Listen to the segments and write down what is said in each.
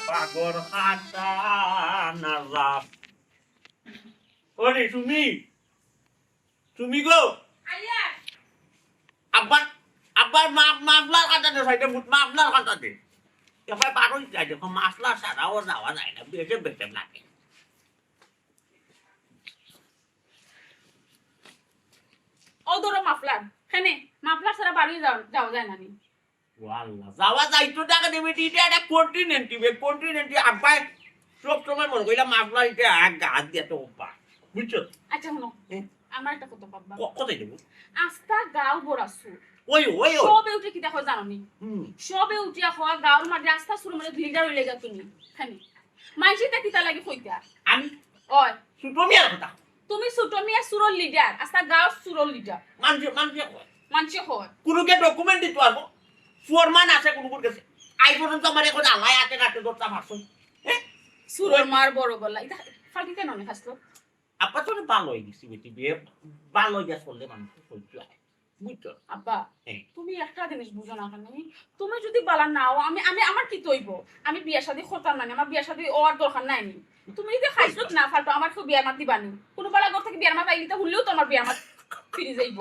পাগর হাতা নাজাব ওরে তুমি গো আব্বার আব্বার মাফলার কাটাতে সাইডে মাফলার কাটাতে এবার বারোই যায় দেখো মাফলার ছাড়াও যাওয়া যায় না বেশে বেশে লাগে ও ধরো মাফলার হ্যাঁ মাফলার ছাড়া বাড়ি যাওয়া যায় না নি ওয়াল্লাহ যাওয়া যাইতো টাকা দেবে এটা একটা কন্টিনেন্টি আব্বাই সব সময় মনে কইলা মাফলার এটা এক গাছ দিয়ে তো অভ্যাস বুঝছো আচ্ছা শোনো আমার একটা কথা বাবা কোথায় দেবো আস্তা গাও বড়াছু ওই সবে উঠে কি দেখো জানো নি সবে উঠিয়া হওয়া গাওর মাঝে আস্তা শুরু মানে ভিড়া হইলে গা তুমি হ্যাঁ মাইসিটা কিতা লাগে কইতা আমি ওই সুটমিয়ার কথা তুমি সুটমিয়া সুরল লিডার আস্তা গাও সুরল লিডার মানছে হয় কোনোকে ডকুমেন্ট দিতে পারবো ফরমান আছে কোনো কাছে আই পর্যন্ত আমার এখন আলাই আছে কাটে দরটা মারছো হ্যাঁ সুরল মার বড় গলা এটা ফালকি কেন নে খাসতো আপা তো ভালো হয়ে গেছি বেটি বিয়ে ভালো হয়ে চললে মানুষ সহ্য হয় বুঝছো আব্বা তুমি একটা জিনিস বুঝো না কেন তুমি যদি বালা নাও আমি আমি আমার কি তৈব আমি বিয়া শাদী করতাম না আমার বিয়া শাদী ওর দরকার নাই নি তুমি যদি খাইছো না ফালতো আমার খুব বিয়ার মাত দিবানি কোনো বালা ঘর থেকে বিয়ার মাত আইলিতে হলেও তো আমার বিয়ার মাত ফিরে যাইব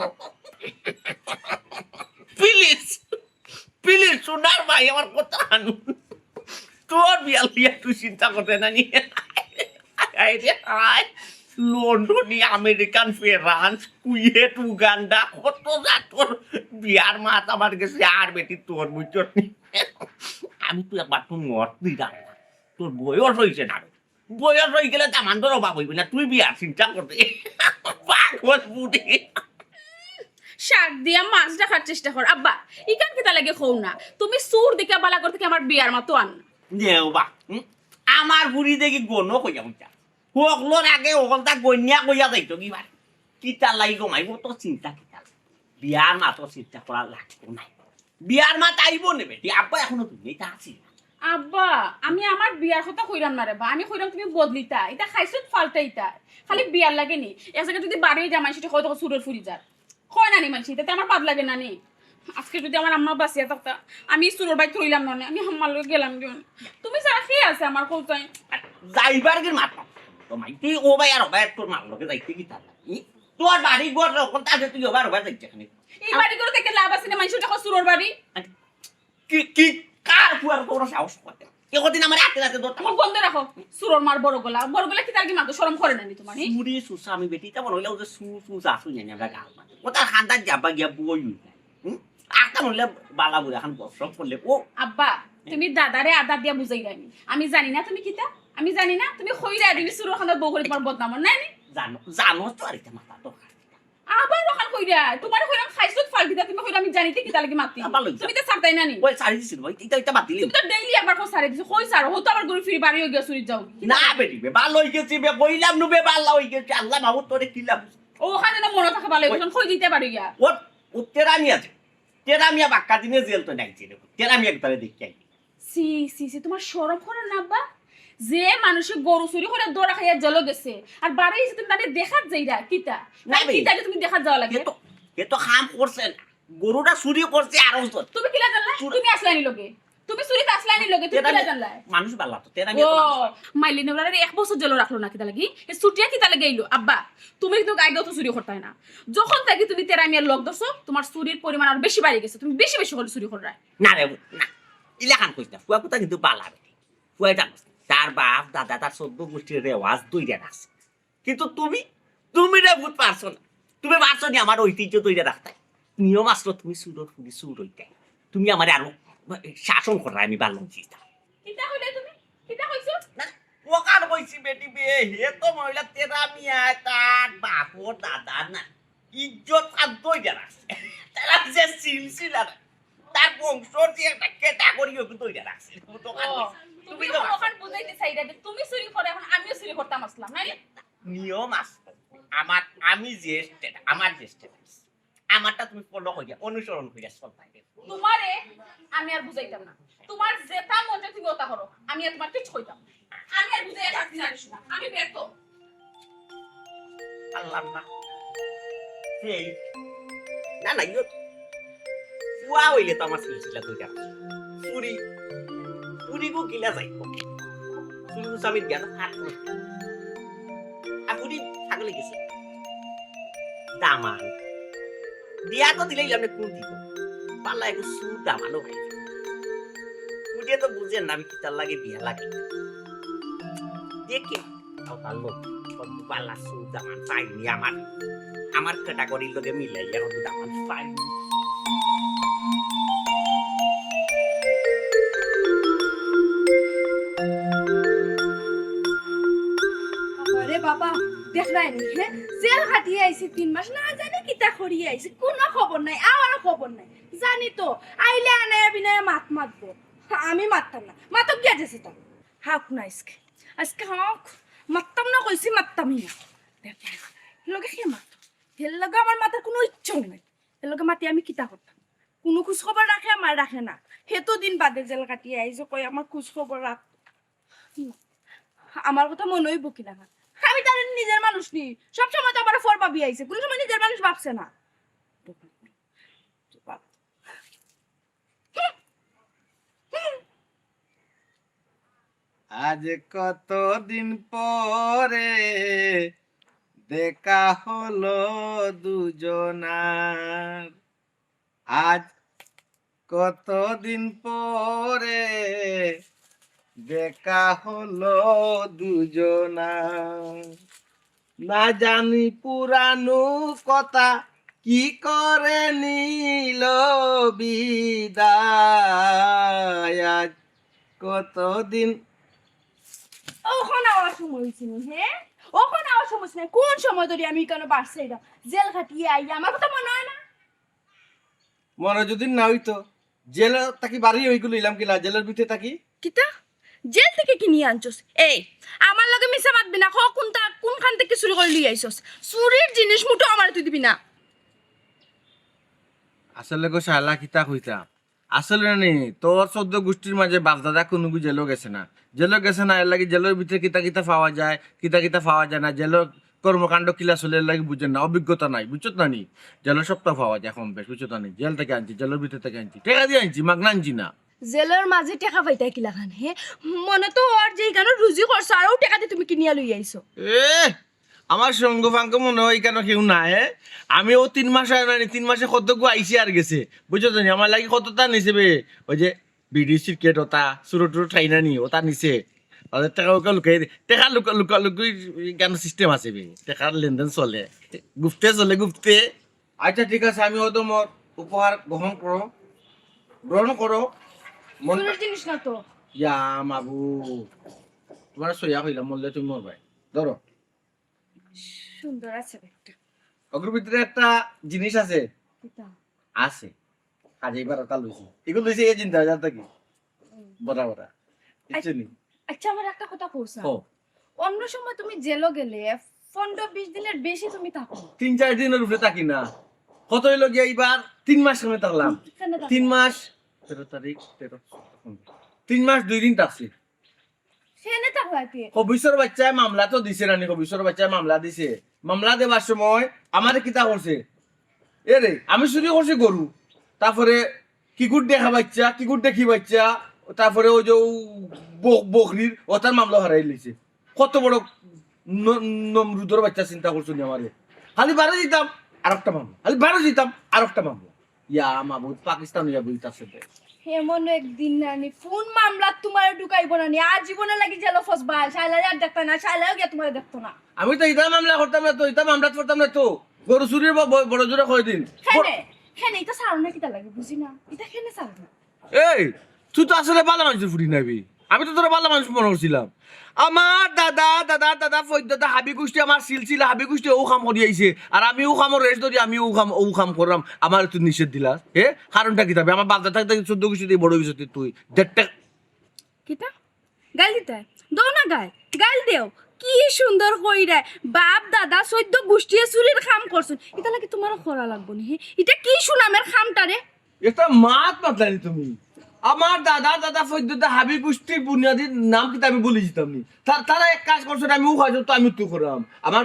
প্লিজ সোনার ভাই আমার কথা আনু তোর বিয়া লিয়া তুই চিন্তা করতে না নি লন্ডনি আমেরিকান ফ্রান্স কুয়েত উগান্ডা কত জাতর বিয়ার মাত আমার কাছে আর বেটি তোর বুঝছ আমি তুই একবার তোর মত দিলাম তোর বয়স হয়েছে না বয়স হয়ে গেলে তেমন তোর অভাব হইবি না তুই বিয়ার চিন্তা করতে পাগল বুড়ি শাক দিয়া মাছ রাখার চেষ্টা কর আব্বা ইকান কিতা লাগে খৌ না তুমি সুর দিকে বালা করতে কি আমার বিয়ার মতো আন নেও বা আমার বুড়ি দেখি গনো কইয়া বুঝা হকলোর আগে ওকলটা গন্যা কইয়া যাইতো কি ভাই কিতা লাগি গমাইব তো চিন্তা কিতা বিয়ার মা তো চিন্তা করা লাগতো না বিয়ার মা তাইব নেবে আব্বা এখনো তুমি এটা আছি আব্বা আমি আমার বিয়ার কথা কইরাম না রে বা আমি কইরাম তুমি বদলিতা এটা খাইছো ফালটাইতা খালি বিয়ার লাগে নি এক জায়গা যদি বাড়ি জামাই সেটা হয়তো সুরের ফুরি যা হয় না নি মানছি তাতে আমার বাদ লাগে না নি আজকে যদি আমার আম্মা বাঁচিয়া থাকতা আমি সুরের বাড়ি থইলাম না আমি আম্মার লগে গেলাম দিন তুমি সারা খেয়ে আছে আমার কোথায় যাইবার কি মাথা তো মাইতি ও ভাই আর ভাই তোর মার লগে যাইতে কি তার তোর বাড়ি ঘর ওখান তাতে তুই ওবার ওবার যাইতে খানি এই বাড়ি করে থেকে লাভ আছে না মানছি এটা সুরের বাড়ি কি কার পুয়ার কোন সাহস করতে একদিন আমার রাতে রাতে দরটা মুখ বন্ধ রাখো সুরর মার বড় গলা কি তার কি মাকে শরম করে না নি তোমার মুড়ি সুসা আমি বেটি তা বলে ওই যে সুসা শুনে আমরা গাল মানে ও তার খানদার যাবা গিয়া বই একটা বললে বালা বুড়া এখন বসব করলে ও আব্বা তুমি দাদারে আদা দিয়া বুঝাই রানি আমি জানি না তুমি কিতা আমি জানি না তুমি কইরা দিবি সুরর খানদার বউ করে তোমার বদনাম নাই নি জানো তো আর এটা মাথা তো আবার ওখান কইরা তোমার কইরাম খাইছত ফাল দিতা তুমি কইরা আমি জানিতে কিতা লাগি মাতি তুমি তো ছাড়তাই না নি ওই সারি দিছিল ভাই এটা বাতিল তুমি তো ডেইলি একবার কো সারি দিছো কই সারো হতো আবার গরি ফিরি বাড়ি হই গিয়া চুরি যাও না বেটি বে ভালো হই গেছে বে কইলাম নবে ভালো হই গেছে আল্লাহ মাহমুদ তোরে কিলাম ও ওখানে না মনে থাকা ভালো হইছে কই দিতে পারি গিয়া ও তেরামি আছে তেরামিয়া বাক্কা দিনে জেল তো নাইছে রে তেরামি একবারে দেখি আই সি সি সি তোমার শরম করে না আব্বা যে মানুষে গরু চুরি করে দৌড়া খাইয়া জেল গেছে আর বাড়ি এসে তুমি তাদের দেখাত যাইরা কিতা না কিতা তুমি দেখাত যাওয়া লাগে এ তো কাম করছে গরুটা চুরি করছে আর তুমি কিলা জানলা তুমি আসলানি লগে তুমি চুরিতে আসলানি লগে তুমি কিলা জানলা মানুষ বালা তো তেরামি ও মাইলি নেবলারে এক বছর জেল রাখলো না কিতা লাগি এ ছুটিয়া কিতা লাগে আইলো আব্বা তুমি তো গাইডও তো চুরি করতে না যখন থেকে তুমি তেরামিয়ার লোক দছো তোমার চুরির পরিমাণ আর বেশি বাড়ি গেছে তুমি বেশি বেশি করে চুরি কররা না রে না ইলাকান কইছ না ফুয়া কথা কিন্তু বালা বেটি ফুয়া জানো তার বাপ দাদা তার 14 গোষ্ঠীর রেওয়াজ দুইটা আছে কিন্তু তুমি রে ভূত পারছো না তুমি পারছো নি আমার ঐতিহ্য দুইটা রাখতে নিয়ম আসলো তুমি সুরর ফুলি সুর হইতে তুমি আমার আরো শাসন করা আমি ভালো চিন্তা কিতা হইলে তুমি কিতা কইছো না ওকার কইছি বেটি বে হে তো মহিলা তেরা মিয়া তার বাপো দাদা না ইজ্জত আর দুইটা আছে তারা যে সিলসিলা তার বংশর যে একটা ক্যাটাগরি ওকে দুইটা আছে তুমি তো ওখান বুঝাইতে চাইরা যে তুমি চুরি করে এখন আমিও চুরি করতাম আসলাম না নিয়ম আছে আমার আমি যে স্টেট আমার যে স্টেট আমারটা তুমি ফলো করিয়া অনুসরণ করিয়া চলতে তোমারে আমি আর বুঝাইতাম না তোমার যেটা মন চায় তুমি ওটা করো আমি আর তোমার কিছু কইতাম না। আমি আর বুঝাইয়া থাকতে জানিস না আমি ব্যর্থ আল্লাহ না সেই না না ইয়ো ফুয়া হইলে তো আমার সিলসিলা দুইটা চুরি চুরি গো গিলা যাই চুরি আমি জ্ঞান হাত আপনি ছাগলে গেছে দামান দিয়া তো দিলেই আমি কোন দিব পাল্লা একটু সু দামানো ভাই বুঝে তো বুঝেন না আমি কি তার লাগে বিয়া লাগে দেখে তাও তার লোক পাল্লা সু দামান পাইনি আমার ক্যাটাগরির লোকে মিলাইয়া কত দামান পাইনি আরে বাবা দেখ রাইনি হ্যাঁ জেল খাটিয়ে আইছে 3 মাস না জানি কিতা করিয়ে আইছে কোনো খবর নাই আমারও খবর নাই জানি তো আইলে আনায়া বিনায়া মাতবো আমি মারতাম না মাতক গিয়া যেছে তো হাক না আজকে হাক মারতাম না কইছি মারতামই না দেখ লগে কি মাত হেল লগা আমার মাথার কোনো ইচ্ছা নাই এর লগে মাতি আমি কিতা করতাম কোনো খোঁজ খবর রাখে আমার রাখে না হেতো দিন বাদে জেল কাটিয়ে আইছে কই আমার খোঁজ খবর রাখ আমার কথা মনে হইব কিনা আমি তার নিজের মানুষ নি সব সময় তো আমার ফর ভাবি আইছে কোন সময় নিজের মানুষ ভাবছে না আজ কতদিন পরে দেখা হলো দুজনার আজ কতদিন পরে দেখা হলো দুজনার না জানি পুরানো কথা কি করে নিল বিদায় আজ কতদিন ওখানে আওয়াজ সময় হয়েছিল হ্যাঁ ওখানে আওয়াজ সময় নাই কোন সময় ধরে আমি কেন বাড়ছে এটা জেল খাটিয়ে আই আমার কথা মনে হয় না মনে যদি না হইতো জেল তাকি বাড়ি ওইগুলো ইলাম কিলা জেলের ভিতরে তাকি কিতা জেল থেকে কি নিয়ে আনছস এই আমার লগে মিছা মাতবি না কোনখান থেকে চুরি করে লিয়ে আইছস চুরির জিনিস মুঠো আমার তুই দিবি না আসলে গো শালা কিতা কইতা আসলে নেই তোর 14 গোষ্ঠীর মাঝে বাপ দাদা কোনো জেলও গেছে না এর লাগি জেলের ভিতরে কিতা কিতা পাওয়া যায় কিতা পাওয়া যায় না জেলের কর্মকাণ্ড কিলা চলে এর লাগি বুঝেন না অভিজ্ঞতা নাই বুঝছত না নি জেলের সপ্তাহ পাওয়া যায় এখন বেশ বুঝছত না নি জেল থেকে আনছি জেলের ভিতর থেকে আনছি টাকা দিয়ে আনছি মাগনা আনছি না জেলের মাঝে টাকা পাইতা কিলা খান হে মনে তো ওর যেই কেন রুজি করছো আরও টাকা দিয়ে তুমি কিনিয়া লই আইছো এ আমার সঙ্গ ফাঙ্গ মনে হয় কেন কেউ না আমি ও 3 মাস হয় না 3 মাসে কত গো আইসি আর গেছে বুঝছো নি আমার লাগি কতটা নিছে বে ওই যে বিডি সিরকেট ওটা সুরটুর ঠাইনা নি ওটা নিছে ওদের টাকা ওকে লুকাই টাকা লুকাই কেন সিস্টেম আছে বে টাকার লেনদেন চলে গুপ্তে আচ্ছা ঠিক আছে আমি হয়তো মোর উপহার গ্রহণ করো মন চুরির জিনিস না তো ইয়া মাবু তোমার সইয়া হইলাম মরলে তুমি মরবাই ধরো সুন্দর আছে একটা ওগুলোর ভিতরে একটা জিনিস আছে কিতা আছে কাজে এবার ওটা লইছি এগুলো লইছি এই চিন্তা জানতো কি বড় কিছু নেই আচ্ছা আমার একটা কথা কইছা ও অন্য সময় তুমি জেলও গেলে 15-20 দিনের বেশি তুমি থাকো 3-4 দিনের উপরে থাকি না কত হইলো গিয়ে এইবার 3 মাস সময় থাকলাম 3 মাস 13 তারিখ 3 মাস 2 দিন থাকছি সেনে থাকলাতে কবিশ্বর বাচ্চায় মামলা তো দিছে রানি কবিশ্বর বাচ্চায় মামলা দিছে মামলা দেবার সময় আমার কিতা করছে এ রে আমি চুরি করছি গরু তারপরে কিকুর দেখা বাচ্চা কিকুর দেখি বাচ্চা তারপরে ওই যে বকরির ওটার মামলা হারাই লিছে কত বড় নমরুদর বাচ্চা চিন্তা করছো নি আমারে খালি বারো দিতাম আর একটা মামলা খালি বারো দিতাম আর একটা মামলা ইয়া মাবুদ পাকিস্তান ইয়া বলতাছে এমন একদিন নানি কোন মামলা তোমার ঢুকাইব না নি আজীবনে লাগি জেল ফসবা শাইলা আর দেখতা না শাইলাও গিয়া তোমার দেখতো না আমি তো ইটা মামলা করতাম না তো ইটা মামলা করতাম না তো গরু চুরির বড় জোরে কয় দিন হেনে এটা সারো না কিতা লাগে বুঝি না এটা হেনে সারো না এই তুই তো আসলে ভালো মানুষের ফুটি নাবি আমি তো তোরা ভালো মানুষ মনে করছিলাম আমার দাদা ফৈদাদা হাবি গোষ্ঠী আমার সিলসিলা হাবি গোষ্ঠী ও কাম করি আইছে আর আমি ও কামর রেস্ট ধরি আমি ও কাম করলাম আমার তুই নিষেধ দিলা কারণটা কি থাকবে আমার বাপ দাদা থাকতে 14 গোষ্ঠী দিয়ে বড় হয়েছে তুই দেড়টা কিতা গাল দিতে দাও না গাল দেও কি সুন্দর কইরা বাপ দাদা 14 গোষ্ঠীয়ে চুরির কাম করছুন এটা লাগে তোমার করা লাগবো নি এটা কি সুনামের কামটারে এটা মাত মাতলানি তুমি আমার দাদা ফৈদ্যতা হাবি গোষ্ঠীর বুনিয়াদী নাম কি আমি বলে দিতাম নি তারা এক কাজ করছে আমি ও খাইছো তো আমি তুই করাম আমার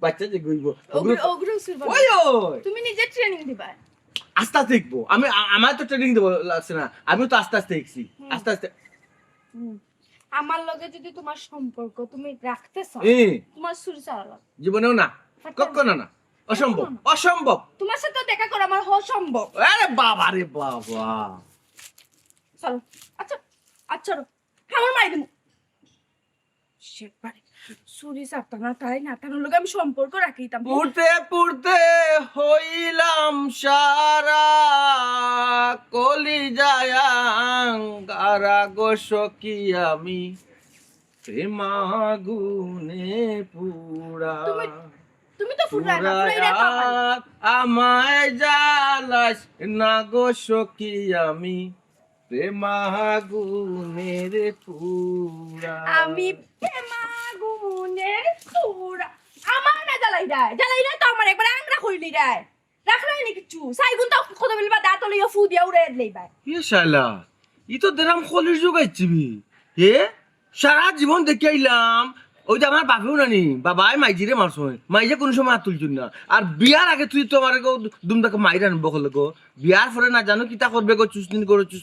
বাচ্চা যে গইব ওগুলো সুরবা ওই ওই তুমি নিজে ট্রেনিং দিবা আস্তে আস্তে দেখবো আমার তো ট্রেনিং দেবো লাগছে না আমিও তো আস্তে আস্তে দেখছি আস্তে আস্তে আমার লগে যদি তোমার সম্পর্ক তুমি রাখতে চাও তোমার চুরি চালা লাগবে জীবনেও না কখনো না অসম্ভব অসম্ভব তোমার সাথে দেখা করা আমার অসম্ভব আরে বাবা রে বাবা চলো আচ্ছা আচ্ছা আমার মাই দিমু শেখবারে চুরি চাপতানা তাই না তার লগে আমি সম্পর্ক রাখিতাম পুড়তে হইলাম সারা কলি যায়াঙ্গারা গো সখী আমি প্রেমাগুনে পুরা তুমি তো ফুরাই না ফুরাইরা পাবা আমায় জ্বালাস না গো সখী আমি প্রেমাগুনের পুরা আমি প্রেমাগুনের পুরা আমার না জ্বালাই তো আমার একবার আংরা কইলি রায় রাখলাই নি কিছু সাইগুন তো কত বলবা দাঁত লইয়া ফু দিয়া উড়ে দেই ভাই এ শালা ই তো দেরাম খলির জোগাইছিবি হে সারা জীবন দেখে আইলাম ওই যে আমার বাপেও নানি বাবাই মাইজিরে মারছই মাইজে কোনো সময় হাত তুলছুন না আর বিয়ার আগে তুই তো আমার দুমটাকে মাইরা আনবো কলে গো বিয়ার পরে না জানো কিতা করবে গো চুসদিন করে চুস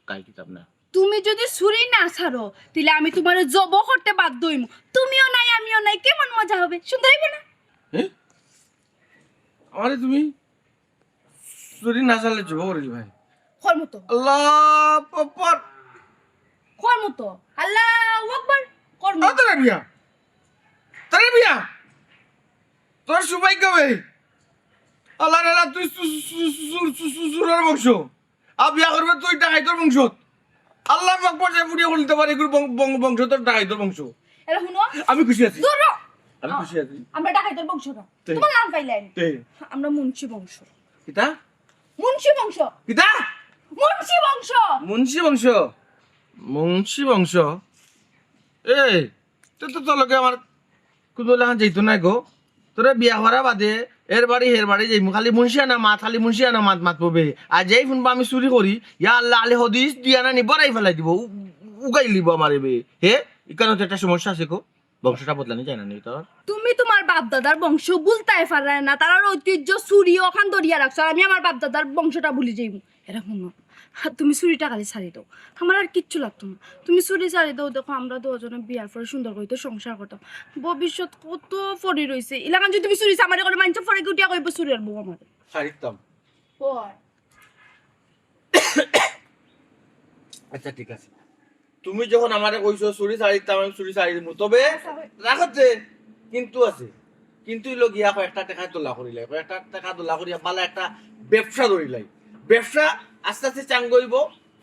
কাই কিতাব না তুমি যদি ছুরি না ছাড়ো তাহলে আমি তোমার জব করতে বাধ্য হইম তুমিও নাই আমিও নাই কেমন মজা হবে সুন্দর হইবে না আমারে তুমি চুরি না চালে জব করিস ভাই খর মতো আল্লাহ পপর খর মতো আল্লাহু আকবার কর মতো তারে বিয়া তোর সৌভাগ্য ভাই আল্লাহ আল্লাহ তুই সুরের বংশ আর বিয়া করবে তুই ডাকাইতর বংশ আল্লাহ পাক পর্যায়ে ফুটিয়ে বলতে পারে এগুলো বংশ তোর ডাকাইতর বংশ এরা শুনো আমি খুশি আছি দূর হ। আমি খুশি আছি আমরা ডাকাইতের বংশ না তে। তোমার নাম পাইলেন তে আমরা মুন্সি বংশ কিতা মুন্সি বংশ কিতা মুন্সি বংশ মুন্সি বংশ মুন্সি বংশ এই তো তোর লগে আমার কোনো লাগান যাইতো নাই গো তোরা বিয়া করা বাদে এর বাড়ি হের বাড়ি যাইমু খালি মুন্সিয়ানা মাত খালি মুন্সিয়ানা মাত পবে আর যেই ফোনবা আমি চুরি করি ইয়া আল্লাহ আলে হদিস দিয়া না নি বড়াই ফেলাই দিব উগাই লিব আমার বে হে এখানে তো একটা সমস্যা আছে গো বংশটা বদলানি যায় না নি তোর তুমি তোমার বাপ দাদার বংশ ভুলতাই পারায় না তার ঐতিহ্য চুরি ওখান দরিয়া রাখছো আর আমি আমার বাপ দাদার বংশটা ভুলে যাইব এরা শুনো তুমি চুরিটা খালি ছাড়ি দাও আমার আর কিচ্ছু লাগতো না তুমি চুরি ছাড়ি দাও দেখো আমরা দুজনে বিয়ার পরে সুন্দর করে সংসার করতাম ভবিষ্যৎ কত ফরি রয়েছে ইলাকান যদি তুমি চুরি চামারি করে মানছো ফরে উঠিয়া কইব চুরি আর বউ আমার সারিতাম আচ্ছা ঠিক আছে তুমি যখন আমারে কইছো চুরি সারিতাম আমি চুরি সারি দিমু তবে রাখতে কিন্তু আছে কিন্তু লগিয়া কয়েকটা টাকা তোলা করিলাই কয়েকটা টাকা তোলা করিয়া বালা একটা ব্যবসা ধরিলাই ব্যবসা আস্তে আস্তে চাঙ্গ হইব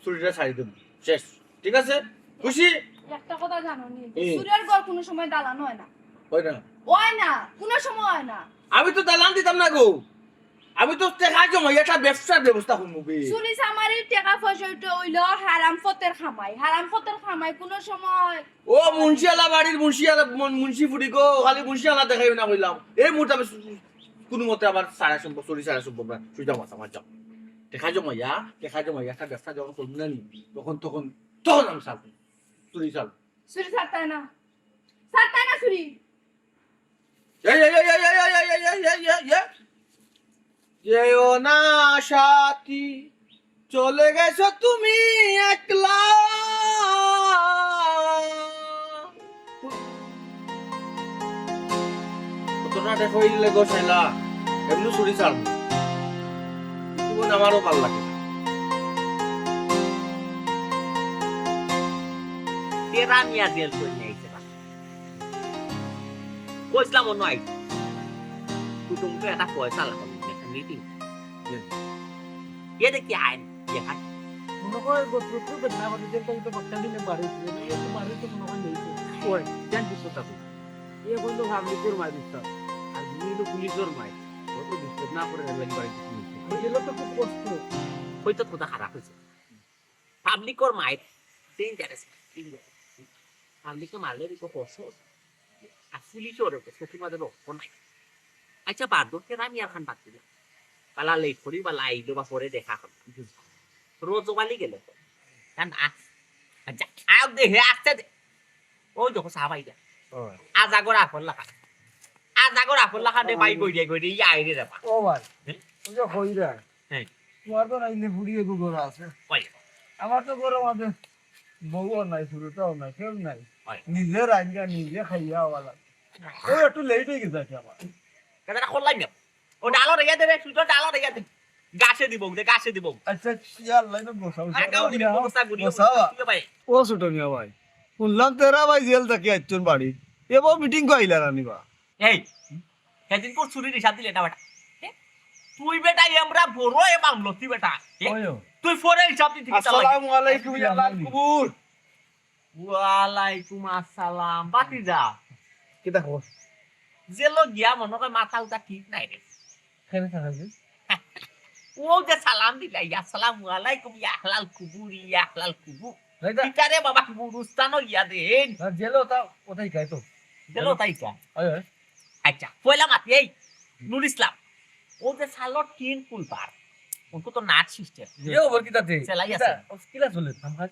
চুরিটা ছাড়ি দেব শেষ ঠিক আছে খুশি একটা কথা জানো নি হুম। চুরির ঘর কোনো সময় দালান হয় না হয় না হয় না কোনো সময় হয় না আমি তো দালান দিতাম না গো আমি তো টাকা জমাই একটা ব্যবসার ব্যবস্থা করবো চুরি চামারির টাকা পয়সা হইলো হারাম ফতের খামাই কোনো সময় ও মুন্সিয়ালা বাড়ির মুন্সি ফুটি গো খালি মুন্সিয়ালা দেখাই না কইলাম এই মুহূর্তে আমি কোনো মতে আবার সাড়ে সম্ভব চুরি সাড়ে সম্ভব না সুইটা মাছ আমার যাও দেখা জমাইয়া একটা ব্যবসা যখন করবো না নি তখন আমি চালবো চুরি চালবো চুরি ছাড়তাই না চুরি যেও না সাথী চলে গেছো তুমি একলা কতটা দেখো ইলে গো ছেলা এমনি চুরি চালবো জীবন আমারও ভাল লাগে তেরা মিয়া জেল করে নিয়ে আইছে না কইছিলাম অন্য আই কুটুমকে একটা পয়সা লাগাবো একটা মিটিং এ দেখি আইন এ হাত মনে হয় গোত্রপুর বেদনা করে যে তো বক্তা দিনে বাড়ি ছিল না এই তো বাড়ি তো মনে হয় নেই ওই জান বিশ্বতা এ বন্ধু ভাবলি তোর মাই দিস্তা আর নিলো পুলিশের মাই ও তো বিশ্বত না করে লাগি বাড়ি গেল তো খুব কষ্ট হয়তো কথা খারাপ হয়েছে পাবলিকর মাই ডেঞ্জারাস পাবলিককে মারলে রিকো কষ্ট আসলি চোরে গেছে তোমাদের রক্ত নাই আচ্ছা বাদ দো কেন আমি আর খান বাদ দিলাম পালা লেট করি বা লাইলো বা পরে দেখা হবে রোজ বালি গেলে তো কারণ আচ্ছা আও দেখে আসতে দে ওই দেখো সাহাবাই দে আজ আগর আপন লাখা আজ আগর আপন লাখা দে বাই কই দিয়ে আই রে যাবা ও ভাই ওই যে কইরা হ্যাঁ তোমার তো নাইলে ফুড়িয়ে গুগর আছে কই আমার তো গরম আছে বউও নাই শুরুটাও নাই কেউ নাই হয়। নিজে রান্না নিজে খাইয়া ওয়ালা ও একটু লেট হয়ে গেছে আমার কেন খোলাই না ও ডালো রেগে দে রে সুতো ডালো রেগে দে গাছে দিব দে গাছে দিব আচ্ছা ইয়ার লাইনে বসাও আগাও দিব বস্তা গুড়ি বসাও ভাই ও ছোট মিয়া ভাই শুনলাম তেরা ভাই জেল থেকে আইছুন বাড়ি এবার মিটিং কইলা রানিবা এই সেদিন কোন চুরি রিসাব দিলে না বেটা তুই বেটা আমরা বড় এ বাংলো তুই বেটা ওয়ো তুই ফোরে হিসাব দিতে আসসালামু আলাইকুম ইয়া লাল কুবুর ওয়ালাইকুম আসসালাম বাতিজা কি দেখো জেলো গিয়া মনে করে মাথা উঠা ঠিক নাই রে কেন খাবে ও যে সালাম দিলা ইয়া আসসালামু আলাইকুম ইয়া আহলাল কুবুর ইয়া আহলাল কুবুর রাইদা ঠিকারে বাবা কুবুরস্তানো ইয়া দেন জেলো তা ওটাই খাই তো জেলো তাইকা ওই আচ্ছা পয়লা মাতি এই নুর ইসলাম ও যে সালট কিন কুলবার উनको তো নাচ সিস্টেম এ ওভার কিতাতে সেলাই আছে কিলা চলে আমার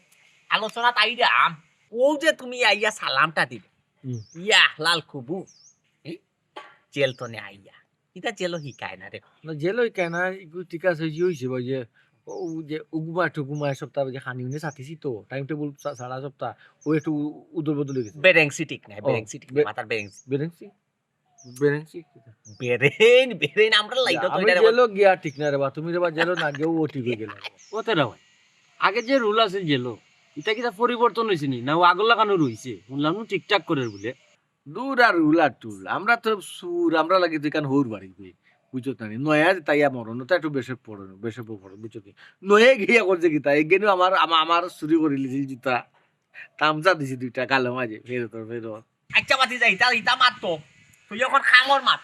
আলোচনা তাই দাম ও যে তুমি আইয়া সালামটা দিবে ইয়া লাল খুবু জেল তো নে আইয়া এটা জেলো হিকায় না রে না জেলই কেন ইগু ঠিক আছে জি হইছে ভাই যে ও যে উগুমা টুগুমা সপ্তাহ যে খানি উনি সাথিছি তো টাইম টেবিল সারা সপ্তাহ ও একটু উদল বদল হয়ে গেছে বেরেংসি ঠিক না বেরেংসি ঠিক মাথার বেরেংসি বেরেন্সি বেরেন্সি বেরেন আমরা লাইটো তো আমি এটা জেলো গিয়া ঠিক না রে বা তুমি রে বা জেলো না গেও ও ঠিক হয়ে গেল ওতে না ভাই আগে যে রুল আছে জেলো এটা কি পরিবর্তন হয়েছে নি না ও আগর লাগানো রইছে শুনলাম ঠিকঠাক করে বলে দূর আর রুলার টুল আমরা তো সুর আমরা লাগি তুই কান হৌর বাড়ি গই বুঝছো না নয়া তাইয়া মরণ তো একটু বেশে পড়ো বুঝছো কি নয়ে গিয়া করছে কি তাই গেনু আমার আমার চুরি করে লিছি জুতা তামচা দিছি দুইটা কালো মাঝে ফেরত আচ্ছা বাতি যাই তা ইতা মাত্র তুই যখন খামর মাত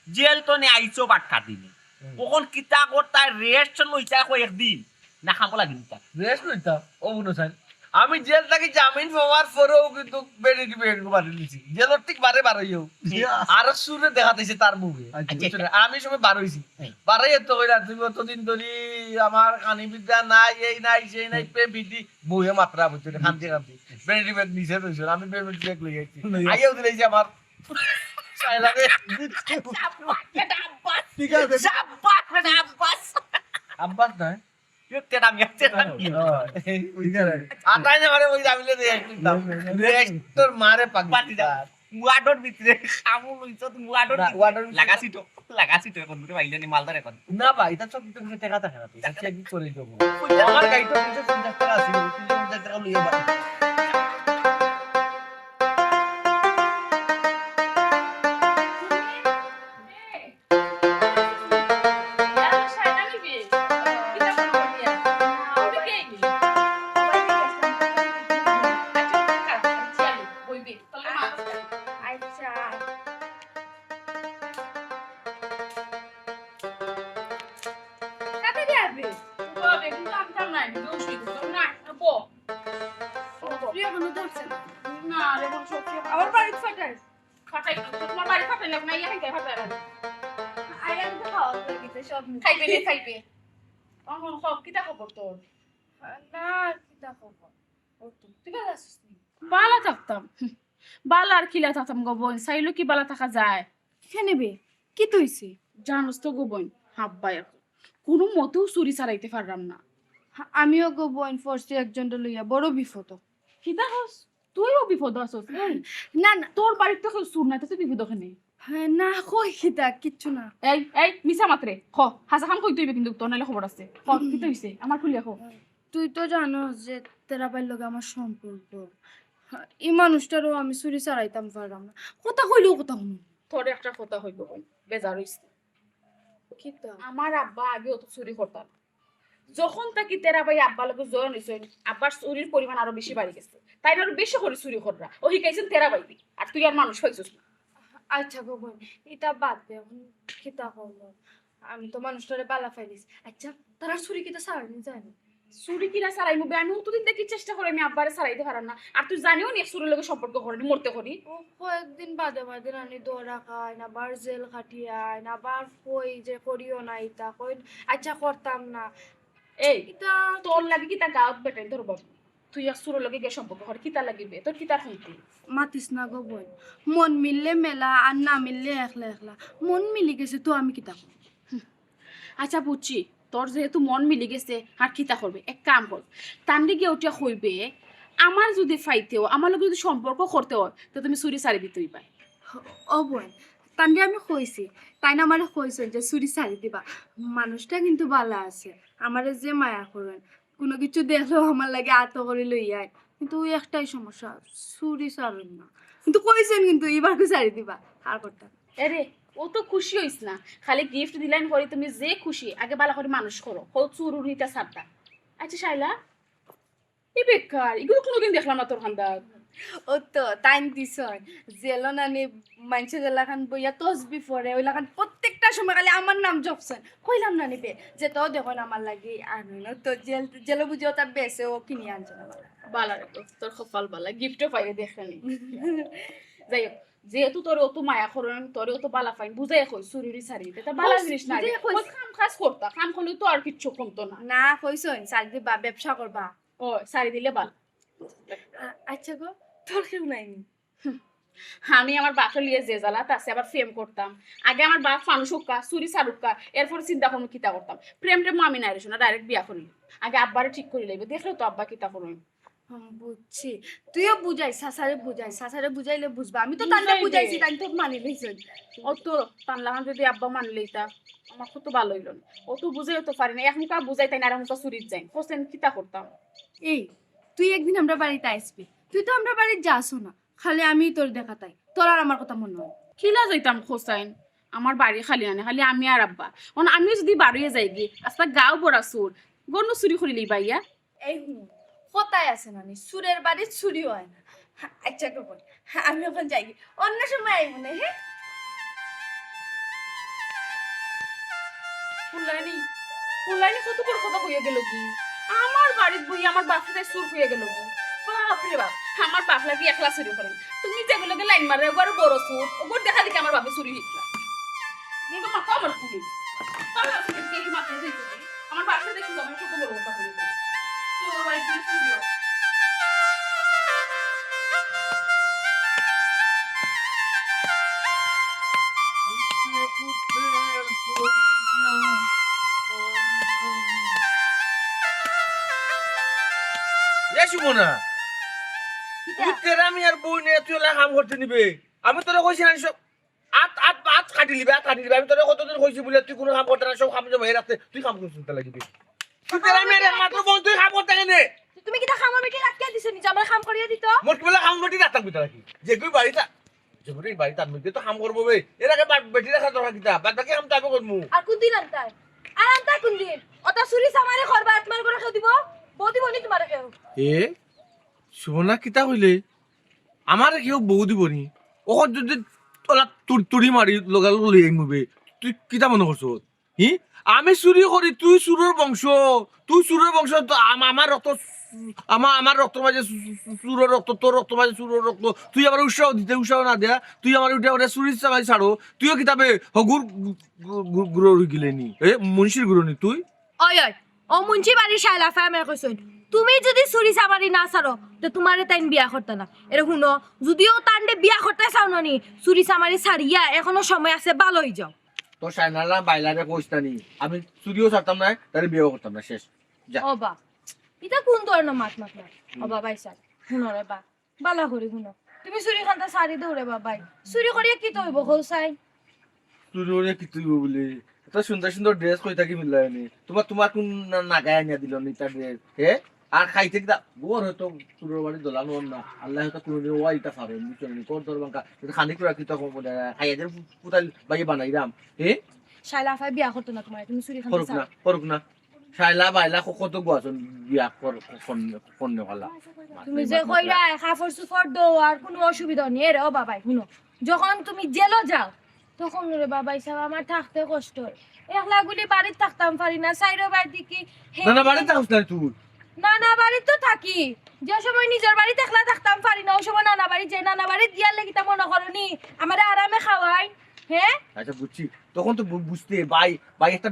জেল তো নে আইছো বাটকা দিনে কখন কিতা করতা রেস্ট লইতা কয়েকদিন না খাবো লাগিনি তা রেস্ট লইতা ও বুনো সাইন আমি জেল থেকে জামিন পাওয়ার পরেও কিন্তু বেড়ে বাড়ি লিছি জেলের ঠিক বারে বার হইও আর সুরে দেখা দিছে তার মুখে আমি সময় বার হইছি বারে তো কইরা তুমি অতদিন ধরি আমার কানি বিদ্যা নাই এই নাই সেই নাই পে বিধি বইয়ে মাত্রা বুঝছো খান্তি খান্তি বেড়ে বেদ নিচে রইছো আমি বেড়ে বেগ লই আইছি আইও দিলেছি আমার সাইলাকে ঠিক আছে আব্বাস না তেরা মিয়া আটাই না মারে ওই জামিলে দে তোর মারে পাক বাতি যা মুয়াডর ভিতরে খামু লইছো তো মুয়াডর লাগাছি তো এখন দুটো বাইলে নি মালদার এখন না ভাই এটা সব তুমি টাকা থাকে না তুই চেক করে দেবো আমার গাড়ি তো 250 টাকা আছে 350 টাকা লইয়া বাড়ি আচ্ছা কাতে যাবে প্রিয় কোনো ধরছে না আবার বাড়িতে ফাটাই আই আমি তো খাওয়া হয়ে গেছে সব না কিতা খবর ও তুই ভালো আছিস নি? বালা থাকতাম বালা আর খিলা থাকতাম গোবন চাইলো কি বালা থাকা যায় এখানে বে কি তুইছি জানোস তো গোবন হাব্বাই এখন কোনো মতেও চুরি চালাইতে পারলাম না আমিও গো বোন ফোর্সে একজন লইয়া বড় বিপদ কিতা হস তুইও বিপদ আছস না না তোর বাড়ির তো কেউ সুর নাই তো তুই বিপদ ওখানে না কই কিতা কিচ্ছু না এই মিছা মাত্রে খ হাসা খান কই তুইবে কিন্তু তোর নাইলে খবর আছে খ কিতা হইছে আমার খুলিয়া খ তুই তো জানো যে তেরা ভাইয়ের লগে আমার সম্পর্ক এই মানুষটারও আমি চুরি চালাইতাম পারলাম না কথা কইলেও কথা শুনুন তোর একটা কথা হইব বোন বেজার হইছে কিতা আমার আব্বা আগেও তো চুরি করতাম যখন তাকি তেরা ভাই আব্বা লগে জয়েন হইছে আব্বার চুরির পরিমাণ আরো বেশি বাড়ি গেছে তাই আরো বেশি করে চুরি কররা ও শিখাইছেন তেরা ভাই আর তুই আর মানুষ হইছিস না আচ্ছা গো বোন এটা বাদ দে এখন কিতা করবো আমি তো মানুষটারে বালা ফাইলিস আচ্ছা তারা চুরি কিতা সারানি যায় না চুরি কিনা সারাই মুবে আমি অতদিন দেখি চেষ্টা করে আমি আব্বারে সারাইতে পারাম না আর তুই জানিও নি চুরির লগে সম্পর্ক করেনি মরতে করি ও কয়েকদিন বাদে বাদে রানী দৌড়া খায় না বার জেল খাটিয়ায় না বার কই যে করিও না ইতা কই আচ্ছা করতাম না এই ইতা তোর লাগে কি তা গাঁত বেটাই তোর বাবু তুই আর চুরের লগে গিয়ে সম্পর্ক করে কিতা লাগিবে তোর কিতা শুনতি মাতিস না গো বোন মন মিললে মেলা আর না মিললে একলা একলা মন মিলি গেছে তো আমি কিতা করব আচ্ছা বুঝছি তোর যেহেতু মন মিলি গেছে আর কিতা করবে এক কাম কর তান্ডে গিয়ে ওটা হইবে আমার যদি ফাইতেও আমার লগে যদি সম্পর্ক করতে হয় তো তুমি চুরি সারি দিতেই পাই ও বোন তান্ডে আমি কইছি তাই না আমারে কইছেন যে চুরি সারি দিবা মানুষটা কিন্তু ভালো আছে আমারে যে মায়া করেন কোনো কিছু দেখলেও আমার লাগে আত করে লইয়াই কিন্তু ওই একটাই সমস্যা চুরি সারেন না কিন্তু কইছেন কিন্তু এবারকে সারি দিবা আর করতাম আরে ও তো খুশি হইস না খালি গিফট দিলেন করে তুমি যে খুশি আগে বালা করে মানুষ করো ও চুরুরিটা সারটা আচ্ছা শাইলা এই বেকার এগুলো কোনোদিন দেখলাম না তোর খান্দার ও তো টাইম দিছ জেলো নানি মানুষের এলাকান বইয়া তসবি পরে ওই লাগান প্রত্যেকটা সময় খালি আমার নাম জপছেন কইলাম না নিবে যে তো দেখুন আমার লাগে আর নইলো তো জেলো বুঝিও তার বেসে ও কিনে আনছে না বালা রে তোর কপাল বালা গিফটও পাইয়ে দেখেনি যাই হোক যেহেতু তোর অত মায়া করেন তোর অত বালা ফাইন বুঝাই কই চুরিরি সারি এটা বালা জিনিস না রে। ওই কাম কাজ করতা কাম করলে তো আর কিচ্ছু কমতো না না কইছন সারি দিবা ব্যবসা করবা ও সারি দিলে বাল আচ্ছা গো তোর কেউ নাইনি আমি আমার বাপের লিয়ে যে জ্বালা তাছে আবার প্রেম করতাম আগে আমার বাপ মানুষ হোক্কা চুরি সারুক্কা এরপর চিন্তা করুন কিতা করতাম প্রেম টেম আমি নাই রেছো না ডাইরেক্ট বিয়া করি আগে আব্বারে ঠিক করে লইবে দেখলে তো আব্বা কিতা করুন বুঝছি তুইও বুঝাই সাসারে বুঝাইলে বুঝবা আমি তো তান্ডা বুঝাইছি তাই তো মানি লইছন ও তো টানলাম যদি আব্বা মানলেই তা আমার কত ভালো হইল না ও তো বুঝাইও তো পারি না এখন কা বুঝাই তাই না আর এখন চুরির যাই হোসেন কিতা করতাম এই তুই একদিন আমরা বাড়িতে আসবি তুই তো আমরা বাড়িতে যাসও না খালি আমি তোর দেখা তাই তোর আর আমার কথা মনে হয় কিলা যাইতাম হোসাইন আমার বাড়ি খালি আনে খালি আমি আর আব্বা কারণ আমিও যদি বাড়িয়ে যাই গি আস্তা গাও বড়া চোর গন্য চুরি করিলেই বাইয়া এই কোথায় আছে নানি সুরের বাড়ি চুরি হয় না আচ্ছা গো বোন আমি ওখানে যাই অন্য সময় আইব না হ্যাঁ ফুলাইনি কত বড় কথা হইয়া গেল কি আমার বাড়ির বই আমার বাপটা চুর হইয়া গেল কি বাপরে বাপ আমার বাপ লাগি একলা চুরি করেন তুমি যেগুলোকে লাইন মারে ওগুলো বড় চুর ওগুলো দেখা দেখি আমার বাপে চুরি হইতলা কিন্তু মাথা আমার পুলিশ আমার বাপটা দেখি আমার কত বড় কথা হইয়া গেল তোর বাড়িতে চুরি হয় সুমনা তুই তেরামি আর বই নিয়ে তুই ওলা কাম করতে নিবে আমি তোরা কইছি না সব আট কাটি লিবে আমি তোরা কতদিন কইছি বলে তুই কোনো কাম করতে না সব কাম জমা রাখতে তুই কাম করছিস তা লাগিবি তুই তেরামি আর মাত্র বোন তুই কাম করতে কেনে তুমি কি তা খামা বেটি রাখিয়া দিছ নি যে আমরা কাম করিয়া দিত মোট বলে কাম করতে রাখতাম কি তারা কি যে কই বাড়িটা যে কই বাড়িটা আমি তো কাম করব বে এর আগে বেটি রাখা দরকার কিতা বাদ বাকি কাম তাবে করমু আর কোন দিন আনতাই আর আনতাই কোন দিন ওটা চুরি সামারে করবা আত্মার করে খেও দিব বৌদি বনি তোমার কেউ এ সুমনা কিতা কইলে আমার কেউ বউ দিবনি ও যদি তোলা তুড়ি মারি লগাল লই আইমবে তুই কিতা মনে করছ হি আমি চুরি করি তুই চুরের বংশ তো আমার রক্ত আমার রক্ত মাঝে চুরের রক্ত তোর রক্ত মাঝে চুরের রক্ত তুই আমার উৎসাহ না দেয়া তুই আমার উঠে চুরির চামাই ছাড়ো তুইও কিতাবে হগুর গুড়ো গিলে নি এ মনীষীর গুড়ো নি তুই ওই ওই ও মুন্সি বাড়ি শাইলা ফামে কইছন তুমি যদি চুরি সামারি না ছাড়ো তো তোমারে তাইন বিয়া করতে না এর শুনো যদিও তান্ডে বিয়া করতে চাও নি চুরি সামারি ছাড়িয়া এখনো সময় আছে ভালো হই যাও তো সাইনালা বাইলারে কইস্তানি আমি চুরিও ছাড়তাম না তারে বিয়েও করতাম না শেষ যা ও বা এটা কোন ধরনের মাত মাত না ও বাবাই স্যার শুনো রে বা বালা করি শুনো তুমি চুরি খান্তা সারি দৌড়ে বাবাই চুরি করিয়া কি তৈব কৌসাই চুরি করে কি তুইব বলে এত সুন্দর ড্রেস কই থাকি মিলায়নি তোমার কোন নাগায় আনিয়া দিল নি তার ড্রেস হে আর খাইতে কিতা গোর হয়তো চুরের বাড়ি দলানো না আল্লাহ হয়তো কোনদিন ওয়াইটা পাবে বুঝছনি কোন তোর বাঙ্কা খানি করে কিতা কম বলে খাইয়াদের পুতাল বাই বানাইরাম হে শাইলা ফাই বিয়া করতে না তোমার তুমি চুরি খান্তা করুক না শাইলা বাইলা কত গুয়াছন বিয়া ফোন হলা তুমি যে কইরা কাপড় সুফর দো আর কোনো অসুবিধা নেই রে ও বাবাই শুনো যখন তুমি জেলও যাও তখন রে বাবা হিসাব আমার থাকতে কষ্ট হয়। একলা গুলি বাড়িতে থাকতাম পারি না, সাইডে বাড়ি কি না না বাড়িতে থাকছ না তুই নানা বাড়ি তো থাকি, যে সময় নিজের বাড়িতে একলা থাকতাম পারি না, ওই সময় নানা বাড়ি যাই, নানা বাড়ি দিয়ার লেগে তা মনে করনি আমার আরামে খাওয়াই। হ্যাঁ আচ্ছা বুঝছি তখন তো বুঝতে ভাই ভাই একটা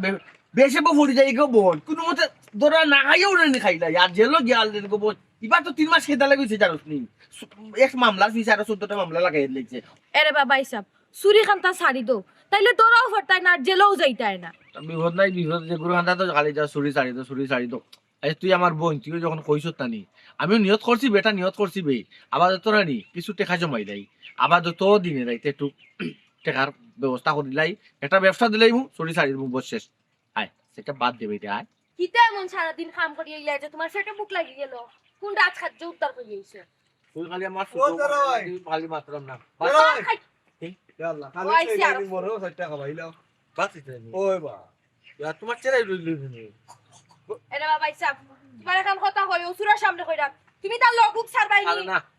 বেশে পড়ে যাই গো বোন কোনো মতে ধরা না খাইও না খাইলা আর জেলো গিয়াল গো বোন এবার তো 3 মাস খেতে লাগছে জানোস নি এক মামলা ফিস আর 14টা মামলা লাগাই দিয়েছে এরে বাবা হিসাব চুরি খান্তা ছাড়ি দো, তাইলে তোরাও ফরতাই না, জেলেও যাইতাই না। বিপদ নাই বিপদ যে গুরু খান্দা তো খালি যা ছুরি ছাড়ি তো এই তুই আমার বোন তুই যখন কইছ তানি আমিও নিয়ত করছি বেটা নিয়ত করছি বে আবার তোরা নি কিছু টেকা জমাই দেয় আবার তো দিনে যাইতে একটু টেকার ব্যবস্থা করে দিলাই একটা ব্যবসা দিলাই মু ছুরি ছাড়ি মু বস শেষ আয় সেটা বাদ দেবে এটা আয় কিতা এমন সারাদিন কাম করিয়া ইয়া যে তোমার পেটে মুখ লাগি গেল, কোন রাত খাদ্য উত্তর করিয়েছে? তুই খালি আমার ও তোরা ভাই। খালি মাত্রাম না ইয়াল্লা ও আইছে আর। খালি মরো 60 টাকা ভাইলাও বাস ওই বা তোমার চেরাই রইল এরে বাবা হিসাব তোমার এখন কথা কই উসুরের সামনে কই রাখ, তুমি তার লগুক ছাড়বাইনি।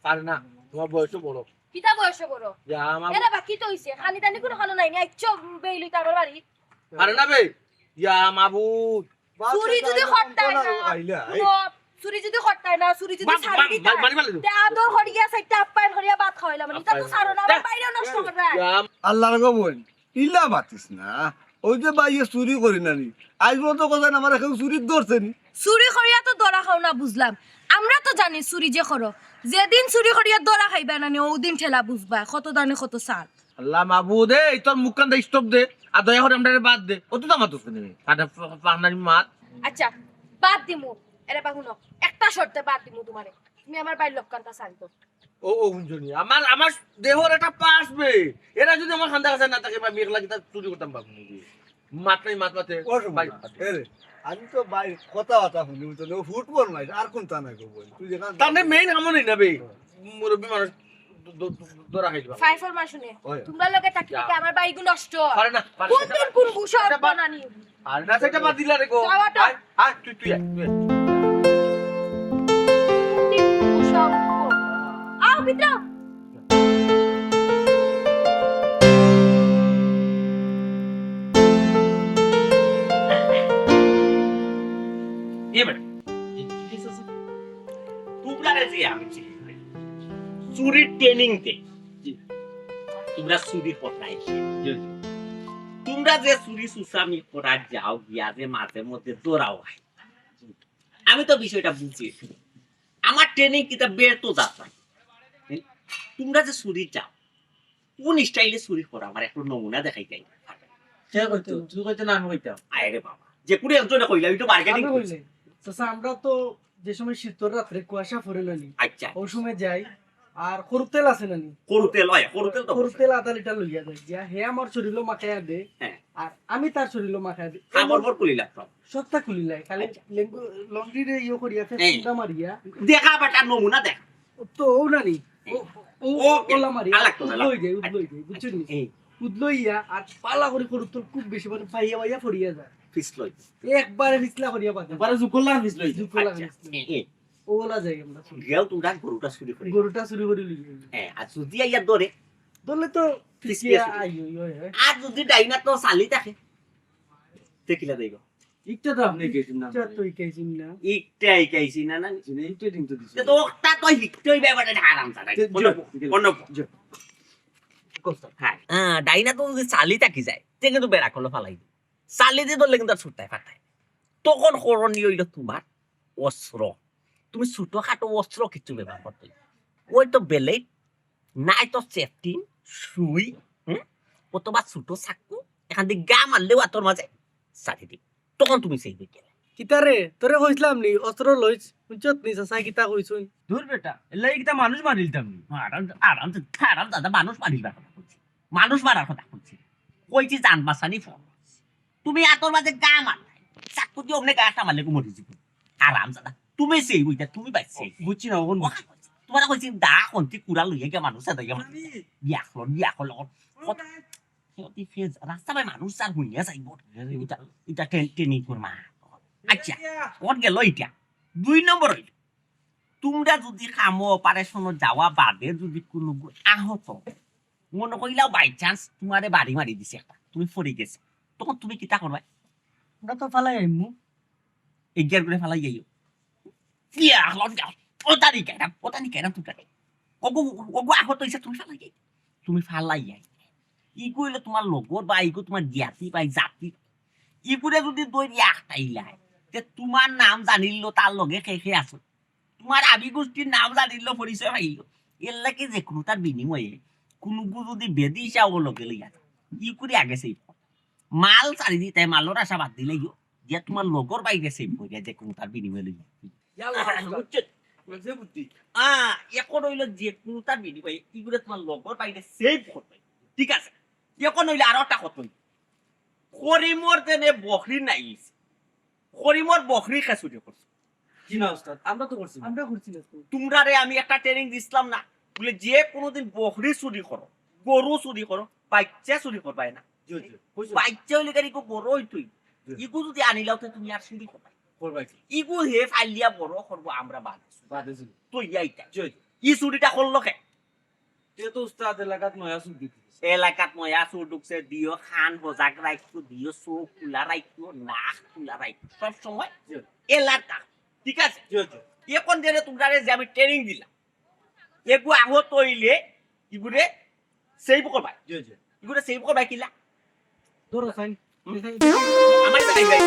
পারে না তোমার বয়স বড় কিতা বয়স বড় যা আমার এরে বা কি তো হইছে, খানি টানি কোনো খানো নাই না, ইচ্ছো বেইলই তার বাড়ি। পারে না বে ইয়া মাবুদ চুরি যদি হট্টাই না আইলা শুনো, চুরি যদি হট্টাই না, চুরি যদি ছাড়ি দিতা মারি মারি তে আদর হরিয়া সাইডটা আপ্যায়ন হরিয়া ভাত খাওয়াইলাম, এটা তো ছাড়ো না, আমার বাইরে নষ্ট করবে। আল্লাহর গো বোন ইলা বাতিস না ওই যে বাইয়ে চুরি করি নানি আজ পর্যন্ত কথা আমার এখন চুরি ধরছে নি চুরি করিয়া তো দরা খাও না বুঝলাম, আমরা তো জানি চুরি যে করো, যেদিন চুরি করিয়া দরা খাইবা না ওদিন ঠেলা বুঝবা কত দানে কত সাল। আল্লাহ মাবুদ এই তোর মুখ কান্দা স্টপ দে আর দয়া করে আমরা বাদ দে ও তো আমার তো নেবে আর পাহনারি মার আচ্ছা বাদ দিমু, এরে বা শুনো একটা শর্তে বাদ দিমু তোমারে, তুমি আমার বাইর লোককানটা ছাড়ি দাও। ও হুনজনি আমার আমার দেহর একটা পাসবে এরা যদি আমার খান্দা কাছে না থাকে বা মেঘ লাগি তা চুরি করতাম বাবু মাত্রাই মাতে এরে আমি তো বাই কথা কথা শুনি তো ফুটবল নাই আর কোন তা নাই গো বোন তুই যেখান তাহলে মেইন হামনি না বে মুরব্বী মানুষ দরা খাইবা ফাই ফরমাশনে ওই। তোমরা লগে থাকি থেকে আমার বাইগু নষ্ট পারে না পারে কোন দিন কোন বুশার বানানি। আর না সেটা বাদ দিলা রে গো যাওয়া তো। আয় তুই তুই আয়, তুই আয়। আও ভিতর এবার তোমরা যে আমি চুরির ট্রেনিং দে তোমরা চুরি হটাই তোমরা যে চুরি সুসামি করা যাও গিয়া যে মাঝে মধ্যে দৌড়াও হয় আমি তো বিষয়টা বুঝিয়েছি আমার ট্রেনিং কিতা বের তো যাত্রা তোমরা যে চুরি যাও কোন স্টাইলে চুরি করা আমার একটু নমুনা দেখাই যাই তুই কইতে না আমি কইতাম আরে বাবা যে কোনো একজনে কইলা ওই তো মার্কেটিং করছে আমরা তো যে সময় শীতর রাত্রে কুয়াশা পড়ে নানি আচ্ছা ওই সময় যাই আর সরু তেল আছে নানি করু তেল হয় করু তেল তো সরু তেল আধা লিটার লইয়া যায় যা হে আমার শরীরও মাখাইয়া দে হ্যাঁ। আর আমি তার শরীরও মাখাইয়া দে আমার পর কইলা সত্তা খুলিলাই খালি লন্ড্রি রে ইয়ে করিয়া এই। ফেসটা মারিয়া দেখা বেটা নমুনা দেখ তো ও নানি ও ওকে, ওলা মারিয়া আলাক তো না, উদলই যায় বুঝছেন নি এই উদলইয়া আর পালা করে করু তো খুব বেশি মানে পাইয়া পাইয়া পড়িয়া যায় ফিস লই একবারে ফিসলা করিয়া পাতে পারে জুকল্লা হাফিজ লই জুকলা এই ওলা যায় আমরা গেল তোমরা গরুটা চুরি করে গরুটা চুরি করে লিয়ে হ্যাঁ আর যদি ইয়া ধরে ধরলে তো ফিসলি ফিসিয়া আছে। আইও ইয়ে আর যদি ডাইনা তো চালি থাকে দেখিলা দেইব ইকটা তো আপনি কেছেন না আচ্ছা তুই কেছিস না ইকটাই কাইছি না না এই ট্রেডিং তো দিছে তো ওটা তো হিকতই ব্যাপারে হারাম জানা অন্য হ্যাঁ ডাইনা তো যদি চালি থাকি যায় তে কিন্তু বেড়া করলে ফালাই দিই চালি দিয়ে ধরলে কিন্তু আর ছুটায় ফাটায় তখন করণীয় হইল তোমার অস্ত্র তুমি ছোটো খাটো অস্ত্র কিছু ব্যবহার করতে ওই তো বেলেট নাই তো সেফটি সুই অথবা ছোটো চাকু এখান দিয়ে গা মারলেও আতর মাঝে সাথে দিই তখন তুমি সেই দিকে কিতারে তোরে কইছিলাম নি অস্ত্র লইছ বুঝছত নি সাসা কিতা কইছুন দূর বেটা এলাই কিটা মানুষ মারিলতাম নি আরাম দাদা মানুষ মারিবার কথা বলছি মানুষ মারার কথা বলছি কইছি জান বাসানি ফোন তুমি আতর মাঝে গা মার চাকু দিয়ে অমনে গাটা মারলে মরে যাব আরাম দাদা তুমি সেই বুঝতে তুমি বাইছে বুঝছি না ওখান তোমার কইছি দা হন্তি কুড়া লইয়া গে মানুষ আছে ইয়া হল সিহঁতি ফেজ রাস্তা পাই মানুষ যার হুইয়া যাইব এটা ট্রেনিং করমা আচ্ছা কত গেল এতিয়া 2 নম্বর হইল তোমরা যদি কাম অপারেশন যাওয়া বাদে যদি কোনো আহত মনে করিলাও বাই চান্স তোমারে বাড়ি মারি দিছে একটা তুমি ফরি গেছে তখন তুমি কিতা করবা আমরা তো ফালাই আইমু এগিয়ার করে ফেলাই যাইও ইয়া ওটারি কেরাম তুমি ওগো আগত হইছে তুমি ফালাই যাই তুমি ফালাই যাই ই কইলে তোমার লগর বা ইগো তোমার জ্ঞাতি বা জাতি ই করে যদি দৈরি একটাইলাই তে তোমার নাম জানিল তার লগে খেখে আছো তোমার আবি গোষ্ঠীর নাম জানিল পরিচয় পাইল এর লাগে যে কোনো তার বিনিময়ে কোনো যদি বেদি চাও লগে লইয়া ই করে আগে সেই মাল চারি দিতে মালর আশা বাদ দিলে যে তোমার লগর বাইরে সেভ করিয়া যে কোনো তার বিনিময়ে লইয়া এখন হইল যে কোনো তার বিনিময়ে ই করে তোমার লগর বাইরে সেভ করবে ঠিক আছে এখন হইলে আরো একটা কথা খরিমর তেনে বকরি নাই খরিমর বকরি খেসুরি করছে জি না ওস্তাদ আমরা তো করছি আমরা করছি না তোমরারে আমি একটা ট্রেনিং দিছিলাম না বলে যে কোনোদিন বকরি চুরি করো গরু চুরি করো বাচ্চা চুরি করবাই না জি জি বাচ্চা হইলে কারি বড় হইতই ইগু যদি আনিলাও তো তুমি আর চুরি করবাই করবাই ইগু হে ফাইলিয়া বড় করবো আমরা বাদ বাদেছি তো ইয়াইটা জি ই চুরিটা করলো কে তে তো উস্তাদ এলাকাত নয়া সুদ দিতে এলাকাত নয়া চোর ঢুকছে দিও খান বজাক রাখছো দিও চোখ খোলা রাখছো নাক খোলা রাখছো সব সময় এলাকা ঠিক আছে জি জি এখন দিনে তোমরা যে আমি ট্রেনিং দিলাম এগু আহত হইলে ইগুরে সেই করবা জি জি ইগুরে সেই করবা কিলা ধরো সাইন আমার যাই যাই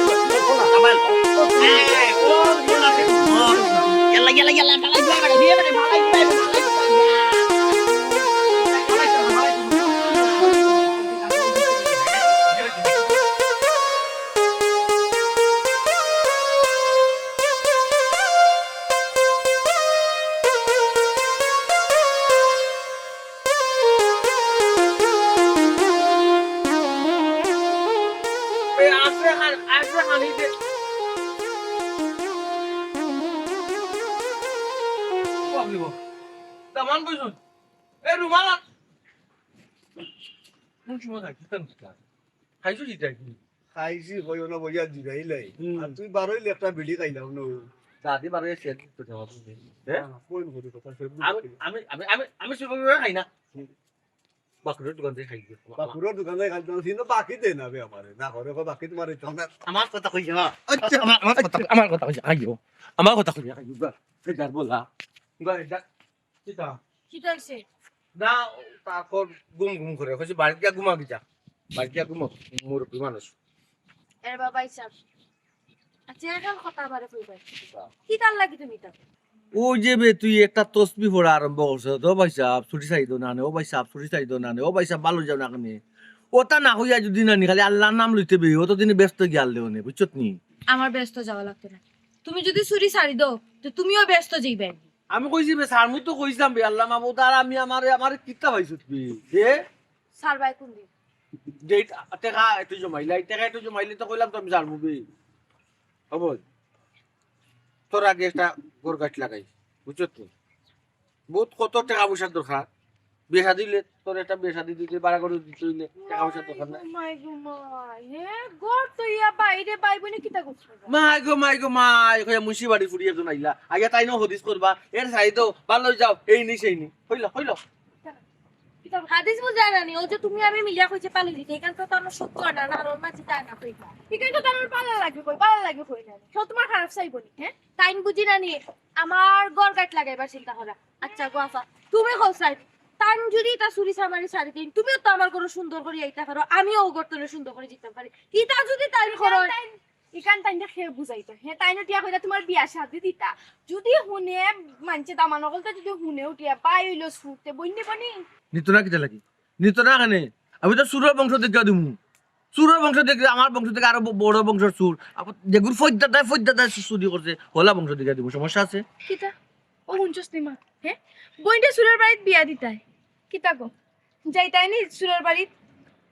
আমার ও না ইয়ালা ইয়ালা ইয়ালা ভালাই যাই মানে দিয়ে মানে ভালাই যাই তামান কইছুন এ রুমাল কোন সময় খাইছো জিতা কি খাইছি কইও না বইয়া জিরাই লাই আর তুই বারইলে একটা বিড়ি খাইলাম ন দাদি বারে শেয়ার তো দেওয়া কোন করি কথা সে আমি আমি আমি আমি শুরু করে খাই না বাকুরের দোকান থেকে খাই গিয়ে বাকুরের দোকানে খাইতাম কিন্তু বাকি দে না বে আমারে না করে বাকি তোমার ইচ্ছা না আমার কথা কইছ না আচ্ছা আমার কথা কইছে আইও আমার কথা কইছে আইও ফেজার বলা গাইডা কিটা কি হইছে না তারপর গুম গুম করে কইছে বাড়িতে গিয়া ঘুমা গিয়া বাড়িতে গিয়া ঘুমো মুরব্বী মানুষ এর বাবা ইসাব আচ্ছা এখন কথা বারে কইবাই কি তার লাগি তুমি তা ও যে বে তুই একটা তসবি পড়া আরম্ভ করছ তো ভাই সাহেব ছুটি চাইতো না নে ও ভাই সাহেব ছুটি চাইতো না নে ও ভাই সাহেব ভালো যাও না কেনে ওটা না হইয়া যদি না নি খালি আল্লাহর নাম লইতে বে ও তো দিনে ব্যস্ত গিয়াল দেও নে বুঝছত নি আমার ব্যস্ত যাওয়া লাগতো না তুমি যদি চুরি ছাড়ি দাও তো তুমিও ব্যস্ত যাইবে আমি কইছি বে স্যার মু তো কইছিলাম বে আল্লাহ মাহমুদ আর আমি আমার কিতা পাইছো তুই হে স্যার ভাই কোন দিন ডেট টাকা একটু জমাইলাই টাকা একটু জমাইলে তো কইলাম তো আমি জানবো বে হব তোর আগে একটা গোর গাছ লাগাই বুঝছত তুই বহুত কত টাকা পয়সার দরকার বিয়ে দিলে তোর একটা বিয়ে দিতে বাড়া করে দিতে হইলে টাকা পয়সার দরকার নাই মাই গো মাই হে গর তো ইয়া বাইরে বাইবনে কিতা করছো মাই গো মাই কইয়া মুন্সি বাড়ি ফুরিয়ে তো নাইলা আগে তাই ন হদিস করবা এর সাই তো ভালো যাও এই নি সেই নি হইল হাদিস বুঝা জানি ও যে তুমি আমি মিলিয়া কইছে পালি দিতে এখান তো আমার সত্য না না আর মাঝে তাই না কইবা এখান তো আমার পালা লাগবে কই না সব তোমার খারাপ চাইবনি হ্যাঁ টাইম বুঝি না নি আমার গর কাট লাগাইবার চিন্তা করা আচ্ছা গো আফা তুমি কইছাই টাইম যদি তা চুরি সামারি সারি দিন তুমিও তো আমার কোনো সুন্দর করে আইতা পারো আমিও ও গর্তনে সুন্দর করে জিততে পারি ইটা যদি টাইম করো ইকান টাইমটা খেয়ে বুঝাইতো হ্যাঁ তাইনো টিয়া কইরা তোমার বিয়া শাদি দিতা যদি হুনে মানছে দামান গলতে যদি হুনে উঠিয়া পাই হইলো সুতে বইনে বনি নিতো না কিটা লাগি নিতো না কেনে আমি তো সুরের বংশ দেখা দিমু সুরের বংশ দেখে আমার বংশ থেকে আরো বড় বংশের সুর যেগুলো ফৈদাদায় চুরি করছে হলা বংশ দেখা দিব সমস্যা আছে কিতা ও হুনছস নিমা হ্যাঁ বইনটা সুরের বাড়িত বিয়া দিতাই কিতা গো যাইতাই নি সুরের বাড়িত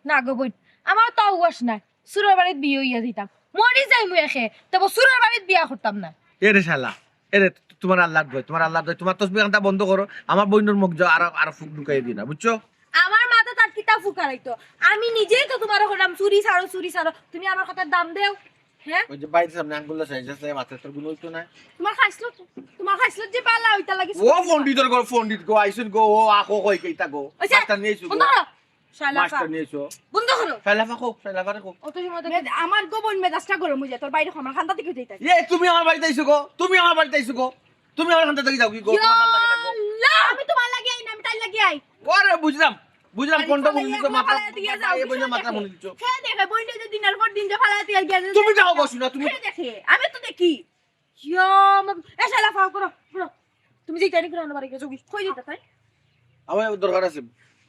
না গো বইন আমার তো অভ্যাস নাই সুরের বাড়িত বিয়ে হইয়া দিতাম মরি যাই মুই এখে তবে সুরের বাড়িত বিয়া করতাম না এরে শালা এরে তোমার আল্লাহর দয় তোমার তসবি গানটা বন্ধ করো আমার বইনের মুখ যাও আর ফুক ঢুকাই দিনা বুঝছো আমার মাথা তার কিতা ফুকারাইতো আমি নিজেই তো তোমার হলাম চুরি ছাড়ো তুমি আমার কথার দাম দেও হ্যাঁ ওই যে বাইরের সামনে আঙ্গুল সাইজ আছে মাথা তোর গুলো হইতো না তোমার খাইছিল যে পালা ওইটা লাগি ও পণ্ডিতর গো পণ্ডিত গো আইসুন গো ও আকো কই কেইতা গো আচ্ছা, মাস্টার নিয়েছো গো বন্ধ করো শালাফা মাস্টার নিয়েছো বন্ধ করো ফেলাফা কো অত সময় আমার গোবন মেজাজটা গরম হয়ে যায় তোর বাইরে আমার খান্তা থেকে যাইতা এ তুমি আমার বাড়িতে আইছো গো তুমি আমার বাড়িতে আইছো গো তুমি আমার খান্তা থেকে যাও কি গো তোমার ভালো লাগে না গো আমি তোমার লাগি আই না আমি তাই লাগি আই ওরে বুঝলাম কোনটা বলি দিছো মাথা দিয়ে যাও এই বইনা মাথা মনে দিছো খেয়ে দেখে বইটা যে দিনের পর দিন যে ফালা দিয়ে গেছে তুমি যাও গো শুনা তুমি খেয়ে দেখে আমি তো দেখি এ শালাফা করো করো তুমি যে জানি করো বাড়ি গেছো কই দিতা তাই আমার দরকার আছে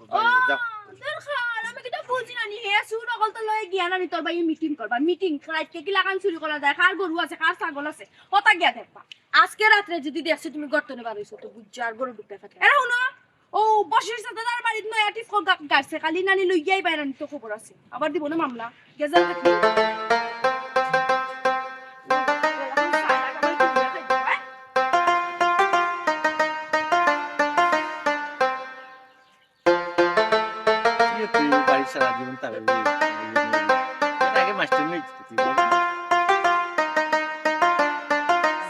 যাও দরকার আমি কি তো বুঝি না নি হে শুরু নকল তো লয়ে গিয়া না নি তোর ভাই মিটিং করবা মিটিং রাত কি লাগান শুরু করা যায় কার গরু আছে কার ছাগল আছে ওটা গিয়া দেখবা আজকে রাতে যদি দেখছো তুমি গর্তনে বাড়াইছো তো বুঝছ আর গরু ঢুকতে থাকে এরা শুনো ও বসির সাথে তার বাড়ির নয়া টিফ গাড়ছে খালি নানি লই গিয়াই বাইরে তো খবর আছে আবার দিব না মামলা গেজাল রাখি তুই বাড়ি সারা জীবন তাবে আগে মাস্টার নেই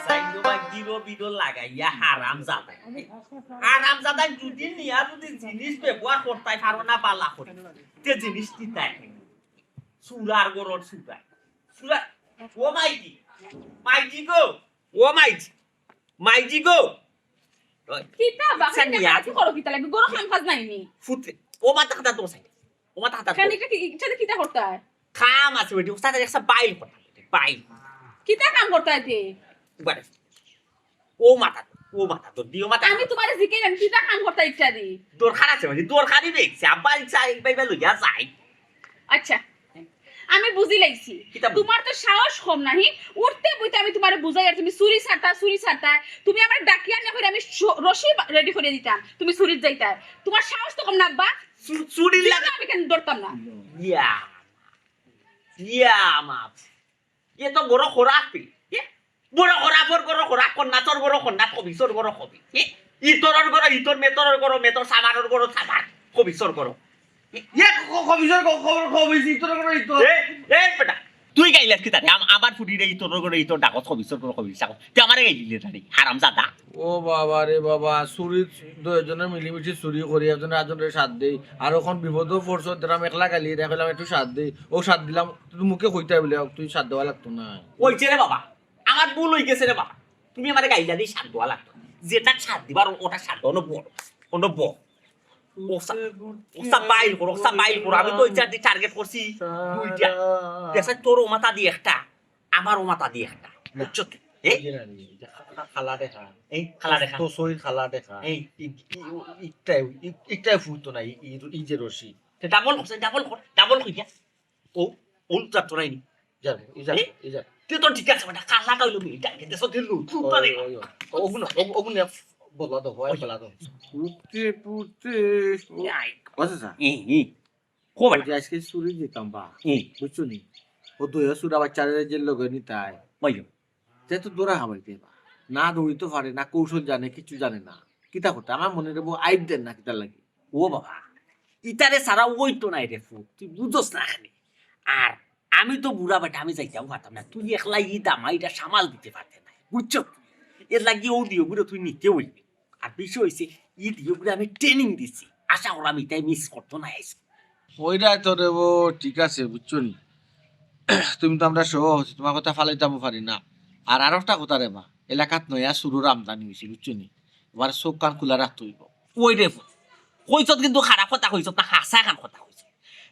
সাইডো বা গিরো বিরো লাগাইয়া হারাম জাদা যদি নিয়া যদি জিনিস ব্যবহার করতে পারো না পালা করে তে জিনিস কি তাই সুরার গরর সুরা ও মাইজি গো ও মাইজি গো কিতা বাকি নিয়া কি করো কিতা লাগবে গরু খান খাজ নাই নি ফুটে ও মাথা খাতা তো সাইড ও মাথা খাতা কেন এটা কিতা করতে হয় খাম আছে বেটি ওস্তাদ একটা বাইল কথা বাইল কিতা কাম করতে হয় তে বারে ও মাথা তো দিও মাথা আমি তোমারে জিকে আমি কিতা কাম করতে ইচ্ছা দি দরকার আছে মানে দরকারই দেখছে আব্বা ইচ্ছা বাইবা লইয়া যায় আচ্ছা আমি বুঝি লাইছি কিতা বুঝি? তোমার তো সাহস কম নাহি উঠতে বইতে আমি তোমারে বুঝাই আর তুমি চুরি ছাড়তা তুমি আমার ডাকিয়া না কইরা আমি রশি রেডি করে দিতাম তুমি চুরিত যাইতা তোমার সাহস তো কম না আব্বা চুরি লাগা আমি কেন ধরতাম না ইয়া মাপ এ তো বড় খোরাপি বড় খোরাপর বড় খোরাপ কন্যা তোর বড় কন্যা কবিসর বড় কবি ইতরের বড় ইতর মেতরের বড় মেতর সামারের বড় সামার কবিসর বড় এ কবিসর খবর কবিসি তোর করে তো এই বেটা তুই গাইলাস কি তারে আমার ফুটি রে ইতরের বড় ইতর ডাকত কবিসর বড় কবি সাকো তুই আমারে গাইলি তারে হারাম জাদা ও বাবা রে বাবা চুরি দুজনে মিলিমিশি চুরি করি একজনে আজনের সাথ দেই আর এখন বিপদ পড়ছো তারা মেখলা গালি রাখলাম একটু সাথ দেই ও সাথ দিলাম তুই মুখে কইতে বলে তুই সাথ দেওয়া লাগতো না ওইছে রে বাবা আমার ভুল হয়ে গেছে রে বাবা তুমি আমারে গাইলা দিয়ে সাত দেওয়া লাগতো যেটা সাত দিবার ওটা সাত দেওয়া বড় বড় ওসা বাইল করো আমি তো ওইটা দিয়ে টার্গেট করছি দুইটা দেখছ তোর ও মাথা দিয়ে একটা আমার ও মাথা দিয়ে একটা বুঝছো তো খালা দেখা এই খালা দেখা তো সই খালা দেখা এই ইটাই ফুটো নাই ই যে রশি ডাবল কইয়া ও ওল যাত্রা নাই যাবে ই যাবে তুই তো ঠিক আছে বেটা কালা কইলো মি এটা কিন্তু সত্যি লু তুই তো রে ওগুন বলা তো হয় বলা তো পুতে আচ্ছা কো বেটা আজকে চুরি যেতাম বা এই বুঝছো নি ও দুই সুরা বাচ্চাদের যে লোক নি তাই বইলো সে তো দৌড়া খাবাইতে না দৌড়িতে পারে না কৌশল জানে কিছু জানে না কিতা করতে আমার মনে রেবো আইব দেন না কিতা লাগে ও বাবা ইতারে সারা ওই তো নাই রে ফুট তুই বুঝোস না খালি আর আমি তো বুড়া বেটা আমি যাইতাম পারতাম না তুই একলা ই দামা এটা সামাল দিতে পারতে না বুঝছো এর লাগি ও দিও বুড়ো তুই নিতে হইবি আর বিষয় হয়েছে ই দিও বুড়ো আমি ট্রেনিং দিছি আশা করা আমি তাই মিস করতো না আইস ওইটাই তো রেবো ঠিক আছে বুঝছো নি তুমি তো আমরা সহজ তোমার কথা ফালাইতাম পারি না আর আরো একটা কথা রে মা এলাকাত নয়া শুরুর আমদানি হয়েছে বুঝছো নি এবার চোখ কান খোলা রাখতে হইব ওই রে কইছত কিন্তু খারাপ কথা কইছত না হাসা খান কথা কইছ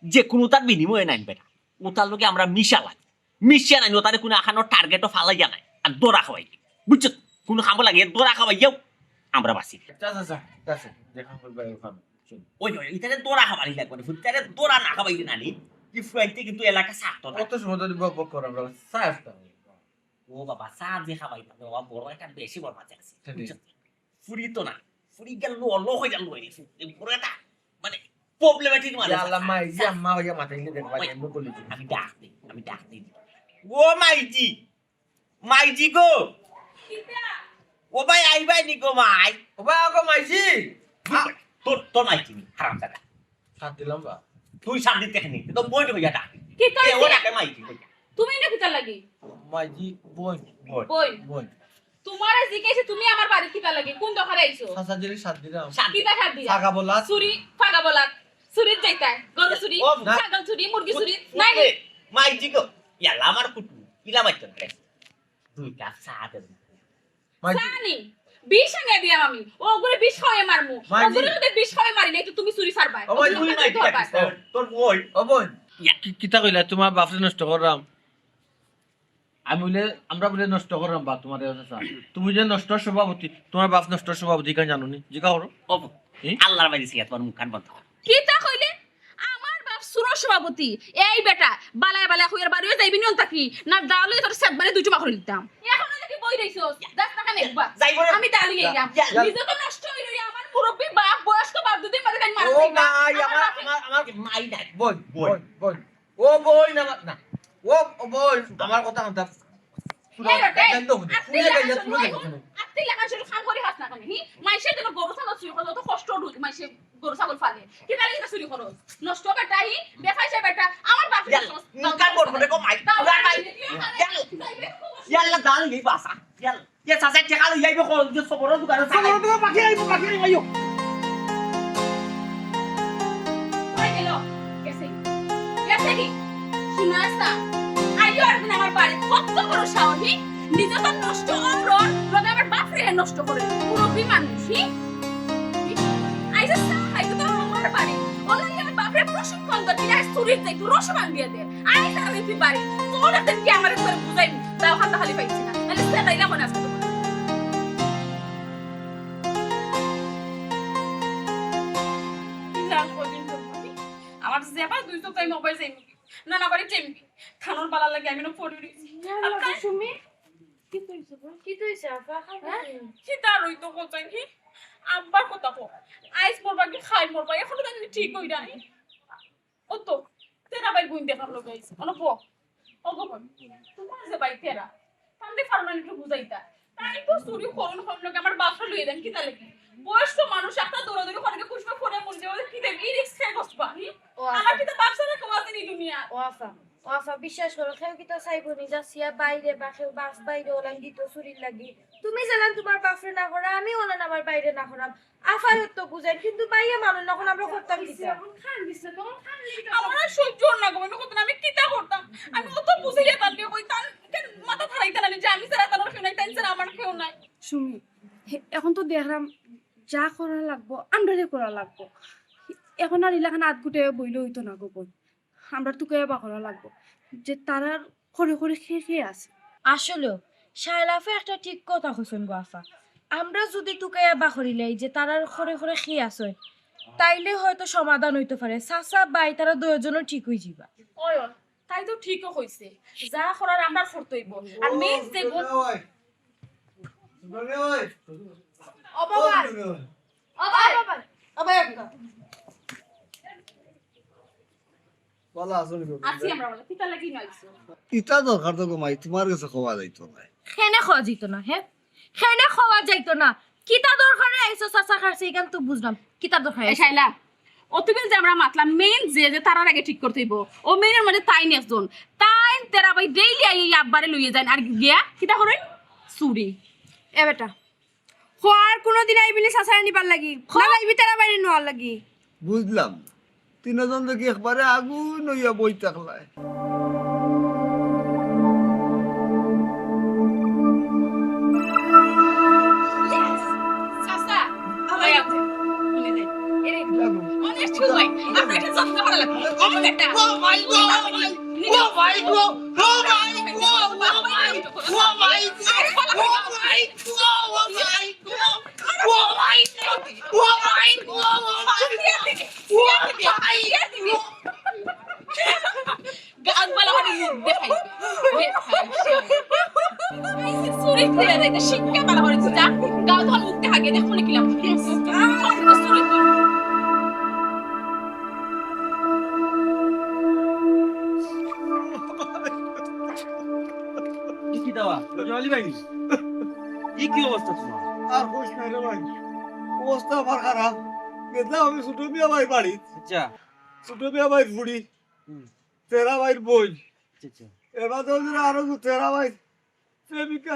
যে কোনো তার বিনিময়ে নাই বেটা ও তার লোকে আমরা মিশা লাগে মিশিয়া নাই ও তারে কোনো আখানোর টার্গেটও ফালাইয়া নাই আর দৌড়া খাওয়াই বুঝছো কোনো খাবো লাগে দৌড়া খাওয়াইয়াও আমরা বাঁচি ওই ইতারে দৌড়া খাবারই লাগবে ফুটারে দৌড়া না খাবাই না নি কি ফুয়াইতে কিন্তু এলাকা সারতো না কত সময় ধরে বক বক করে আমরা সাফটা ও বাবা সার যে খাবাই না বাবা বড় একটা বেশি বড় মাছ আছে ফুরি তো না ফুরি গেল লো হয়ে গেল এই পুরোটা মানে প্রবলেমেটিক মানে আল্লাহ মাই যে আম্মা হইয়া মাথাইলে দেখবা এমন করলি আমি ডাক দিই ও মাইজি গো ও ভাই আইবাই নি গো মাই ও বা গো মাইজি তোর মাইজি হারাম দাদা সাথ দিলাম বা তুই সাত দিতে খানি তো বই হইয়া ডাক কি ও কইছে ডাকে মাইজি তুমি না কিতা লাগি মাইজি বোন বোন বই বোন তোমার জিজ্ঞেসে তুমি আমার বাড়ি কিতা লাগি কোন দোকানে আইছো সাসা জিরে সাত দিলাম কিতা খাদ দিয়া টাকা বলা চুরি ফাগা বলা চুরির যাইতা গরু চুরি ও, না। ছাগল চুরি মুরগি চুরি নাই নি। মাইজি গো ইয়ালা আমার কুটু ইলা মাইতন রে 2 কাপ চা দে মাইজি জানি বিষ আনিয়া দিলাম আমি ওগুলো বিষ খাওয়াই মারমু মাইজি। ওগুলো যদি বিষ খাওয়াই মারি নাই তো তুমি চুরি ছাড়বা ও মাইজি, তুই মাইজি ডাকিস তোর বই ও বোন ইয়া। কিতা কইলা তোমার বাপরে নষ্ট করলাম আমি বলে আমরা বলে নষ্ট করলাম বা তোমার চাচা তুমি যে নষ্ট সভাপতি তোমার বাপ নষ্ট সভাপতি কেন জানো নি জিজ্ঞা করো ও আল্লাহর মাইজি সিয়া তোমার মুখ কান বন্ধ কর। কিতা কইলে আমার বাপ সুর সভাপতি এই বেটা বালায় বালায় হইয়ার বাড়িও যাইবি নি তাকি না দাওলে তোর সেট বারে দুইটা বাকর দিতাম এখন নাকি বই রইছস 10 টাকা নেবা যাইবো রে। আমি দালি আইলাম ইয়া। নিজে তো নষ্ট হইল আমার মুরব্বি বাপ বয়স্ক বাপ দুদিন মাঝে কান মারা ও মাই আমার মাই নাই বোন বোন বোন ও বোন আমার না ও বোন আমার কথা কথা এই বেটা গন্ধ হচ্ছে ফুলে গেলে তুলে দেবো আত্তি লাগা শুরু খাম করি হাত না কানে মাইসে যেন গরু ছাগল চুরি করো তো কষ্ট হল মাইসে গরু ছাগল ফালে কি লাগি তা চুরি করো নষ্ট বেটা দেখাইছে বেটা আমার বাপ মুখ কান বন্ধ করে কো মাই পুরা মাই ইয়াল্লা দাল নি বাসা ইয়াল্লা ইয়া চাচা টাকা লই যাইবে কোন যে সবর দোকানে চালাই বাকি আইও Ay, hello. ¿Qué sé? ¿Qué sé কি? শুনো আসতা আইও আর দিন আমার বাড়ি কত বড় সাহস হি নিজে তো নষ্ট অমরণ লগে আমার বাপ রে নষ্ট করে পুরো মানুষ হি আইসা সাহাই তো আমার বাড়ি ওলাই আমার বাপ রে প্রশিক্ষণ করতে আই সুরিত যাই তো রসমান দিয়ে দে আইসা আমি তুই বাড়ি তোর দেন কি আমার করে বুঝাই দাও হাতে খালি পাইছি না তাহলে সেটাইলা মনে আসতো আমার যেবা 200 টাই মোবাইল চাই না না বাড়ি চেমবি খানোর বালা লাগে আমি না পড়ি দিছি সুমি কি তুইছে আপা সীতা রই তো কোথায় কি আব্বার কথা কো আইস মরবা কি খাই মরবা এখন তো ঠিক হই নাই ও তো তেরা ভাই গুইন দেখার লোক আইছে অনপ ও গো তোমার যে ভাই তেরা তাহলে ফারমান একটু বুঝাইতা তাই তো চুরি করুন লোক আমার বাসা লইয়ে দেন কি তাহলে কি বয়স্ক মানুষ একটা দৌড়াদৌড়ি করে খুশবা ফোনে মন যাবে কি দেব এই রিস্কে বসবা আমার কি তো বাপসা না কমাতে নি দুনিয়া ওয়াফা বিশ্বাস করো কেউ কি তো চাইব নিজা সিয়া বাইরে বা কেউ বাস বাইরে ওলান দিত চুরির লাগি তুমি জানান তোমার বাপরে না করা আমি ওলান আমার বাইরে না করাম আফার তো বুঝাই কিন্তু বাইরে মানুষ যখন আমরা করতাম কিতা আমার আর সহ্য না গো মনে করতাম আমি কিতা করতাম আমি অত বুঝাইয়া তার লিয়ে কই তার মাথা ধরাইতা না যে আমি সারা তার কেউ নাই তাই সারা আমার কেউ নাই সুমি এখন তো দেখলাম যা করা লাগবো আমরারে করা লাগবো এখন আর ইলাখান আধ গুটে বইলে হইতো না গো বই আমরা তোকে বা করা লাগবো যে তারার করে করে খেয়ে খেয়ে আছে আসলেও শায়লাফে একটা ঠিক কথা কইছেন গো আফা আমরা যদি টুকাইয়া বাখরিলাই যে তারার করে করে খেয়ে আছে তাইলে হয়তো সমাধান হইতে পারে সাসা বাই তারা দুজনও ঠিক হই যাবা ওই তাই তো ঠিকও কইছে যা করার আমরা করতেইব আর মেন যে আছি আমরা বলে কিতা লাগি নাইছো ইটা দরকার তো গমাই তোমার কাছে খাওয়া যাইতো না খেনে খাওয়া যাইত না হ্যাঁ খেনে খাওয়া যাইতো না কিতা দরকারে আইছো সাসা খাইছে এখান তো বুঝলাম কিতা দরকার শাইলা অতবিল যে আমরা মাতলাম মেন যে তারার আগে ঠিক করতেইব ও মেনের মধ্যে তাই নেজন তাই তেরা ভাই ডেইলি আই আব্বারে লইয়ে যান আর গিয়া কিতা করেন চুরি এ বেটা হওয়ার কোনোদিন আইবিনি সাসারা নিবার লাগি না আইবি তারা বাইরে নেওয়ার লাগি বুঝলাম তিনজন দেখি একবারে আগুন হইয়া বই থাকলায় সাসা ভাই আছে শুনে দে এরে অনেক ঠিক ভাই আপনি এটা যত্ন করে লাগবে ও বেটা ও ভাই ও ভাই ও ভাই ও ভাই ও ভাই ও ভাই গান বলা মানে মুখ দেখাই সুরি ফিরে যাইতে শিক্ষা বলা মানে যা গাও ধর মুখ দেখা গিয়ে দেখো কিলাম সুরি কি দাওয়া জলি ভাই কি অবস্থা তোমার আর খুশ নাই রে ভাই অবস্থা আমার খারাপ গেলাম আমি ছোট মিয়া ভাই বাড়ি আচ্ছা ছোট মিয়া ভাই বুড়ি তেরা ভাইয়ের বই আচ্ছা এবার তো আরো গুতেরা ভাই প্রেমিকা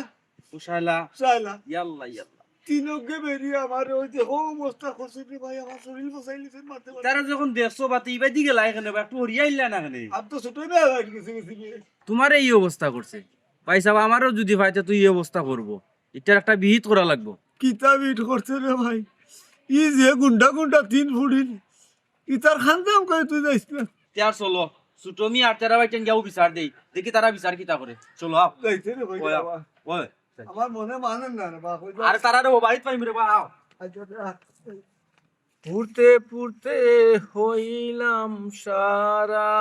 শালা চাইলা ইয়াল্লা ইয়াল্লা তিনকে বেরিয়ে আমার ওই যে হো অবস্থা করছে রে ভাই আমার শরীর বসাই লিছেন মারতে পারে তারা যখন দেখছো বাতি ইবা দিকে লাই এখানে একটু হরিয়াইলা না কেন আব তো ছোটই না ভাই কিছু কিছু তোমার এই অবস্থা করছে পয়সা আমারও যদি ভাইতে তুই এই অবস্থা করবো এটার একটা বিহিত করা লাগবো কিতাব ইট করছে রে ভাই ই যে গুন্ডা গুন্ডা 3 ফুটিল ইতার খানদাম কই তুই যাইস না তার চলো সুটমি আর তারা ভাইটেন যাও বিচার দেই দেখি তারা বিচার কিতা করে চলো আও যাইছে রে ভাই ওই আও, ওই আমার মনে মানেন না রে বাপ আর তারা রে বাড়িতে পাইম রে বা আও পুরতে পুরতে হইলাম সারা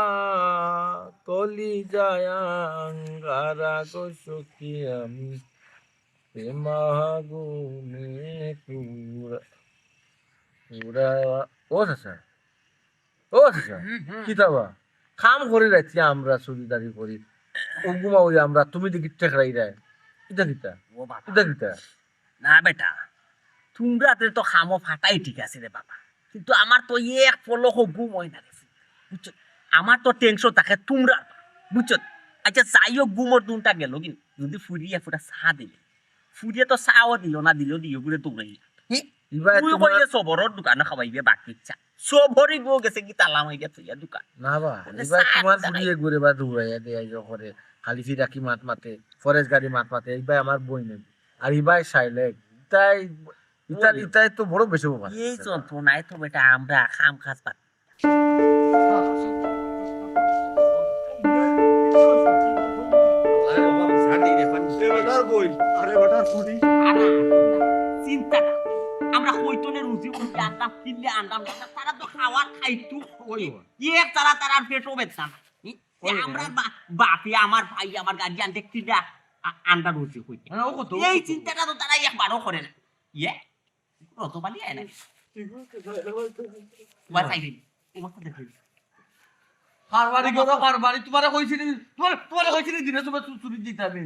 কলি যায়াঙ্গারা গো সখী আমি প্রেমাগুনে পুরা পুরা ও চাচা ও চাচা কিতাবা কাম করে রাখছি আমরা চুরিদারি করি ও ঘুমা ওই আমরা তুমি দেখি টেকরাই রায় কিতা কিতা ও বাবা কিতা কিতা না বেটা তোমরাতে তো খামো ফাটাই ঠিক আছে রে বাবা কিন্তু আমার তো এক ফলো হবু মই না গেছে বুঝছো আমার তো টেনশন থাকে তোমরা বুঝছো আচ্ছা চাইও গুমর দুনটা গেল কিন্তু যদি ফুরিয়ে ফুটা চা দিলে ফুরিয়ে তো চাও দিল দিও বলে তোমরাই এবার তুই তোমার কইলে সবরের দোকানে খাওয়াইবে বাকি ইচ্ছা সবরই গো গেছে কি তালা মাই গেছে দোকান না বা মানে এবার সাত তোমার দাঁড়াই। ফুরিয়ে ঘুরে বা দৌড়াইয়া দেয়া ইয়ে করে খালি ফিরাকি মাত মাতে ফরেস্ট গাড়ি মাত মাতে এইবার আমার বই নেই আর এবার সাইলে ইতাই ইতাই তো বড় বেশি বাবা এই যন্ত্রণায় তো বেটা আমরা খাম খাস পাত বেটার বই আরে বেটার ফুটি চিন্তা না আমরা হইতনে রুজি করতে আনতাম কিনলে আনতাম না তারা তো খাওয়ার খাইতো এক তারার পেটও বেচতাম আমরা বাপি আমার ভাই আমার গার্জিয়ান দেখছি না আন্ডা রুজি হইতে এই চিন্তাটা তো তারা একবারও করে না ইয়ে রতবালি আয় না তোমার চাইবে তোমার সাথে দেখবি কারবারি করো কারবারি তোমারে কইছিনি তোমারে কইছিনি দিনে তোমার চুরি দিতে আমি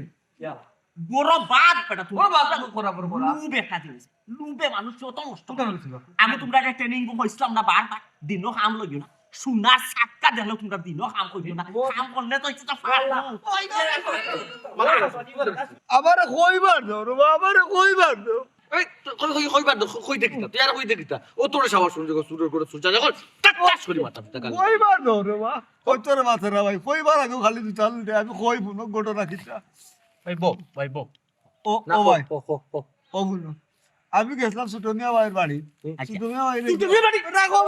বড় বাদ বেটা ও বাবা করা বড় বড় লুবে খাতিস লুবে মানুষ যত নষ্ট কেন হইছিল আমি তোমরা ট্রেনিং হইছিলাম না বারবার দিনও কাম লইও না সোনার সাতটা দেখলো তোমরা দিনও কাম করিও না কাম করলে তো ইচ্ছা ফাল আমারে কইবার দাও রে আমারে কইবার দাও এই কইবার কই দেখিতা তুই আর কই দেখিতা ও তোর সাহস শুনছে সুরের করে সুজা যখন টাক টাক করে মাথা পিটা গাল কইবার দাও রে বা কই তোর মাথা রে ভাই কইবার আগে খালি দুই দে আমি কই বুনো ঘটনা কিটা ভাই বো ও ও ভাই ও বুনো আমি গেছিলাম সুটমিয়া ভাইয়ের বাড়ি সুটমিয়া ভাই রাখো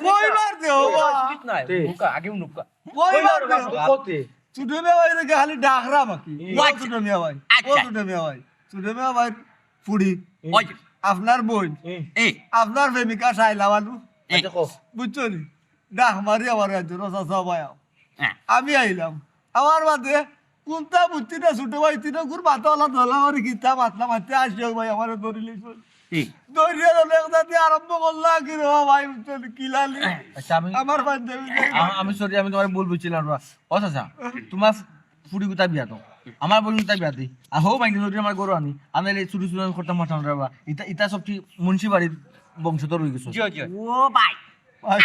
কইবার দাও বা নাই মুকা আগে মুকা কইবার দাও কতে সুটমিয়া ভাই রে খালি ডাকরা মাকি ও সুটমিয়া ভাই ও আচ্ছা। সুটমিয়া ভাই ফুড়ি ওই আপনার বোন এই আপনার প্রেমিকা সাইলা বালু এই বুঝছো নি ডাক মারি আমার একজন রসা ভাই হ্যাঁ। আমি আইলাম আমার বাদে কোনটা বুঝতি না ছোট ভাই তিন গুর মাথা ওলা ধরলাম আর গীতা মাতলাম মারতে আসি ভাই আমার ধরিলি এই ধরিয়ে ধরলে একদাতে আরম্ভ করলাম কি রে ভাই বুঝছো নি কিলালি আচ্ছা আমি আমার বান্ধবী আমি সরি আমি তোমার ভুল বুঝছিলাম না ও চাচা তোমার ফুড়ি গুতা বিয়া তো আমার বলুন তাই বিয়া দিই আর হো মাইনি যদি আমার গরু আনি আনাইলে চুরি চুরি করতাম মাঠান রাবা ইটা সব ঠিক মুন্সি বাড়ির বংশধর হয়ে গেছে ও ভাই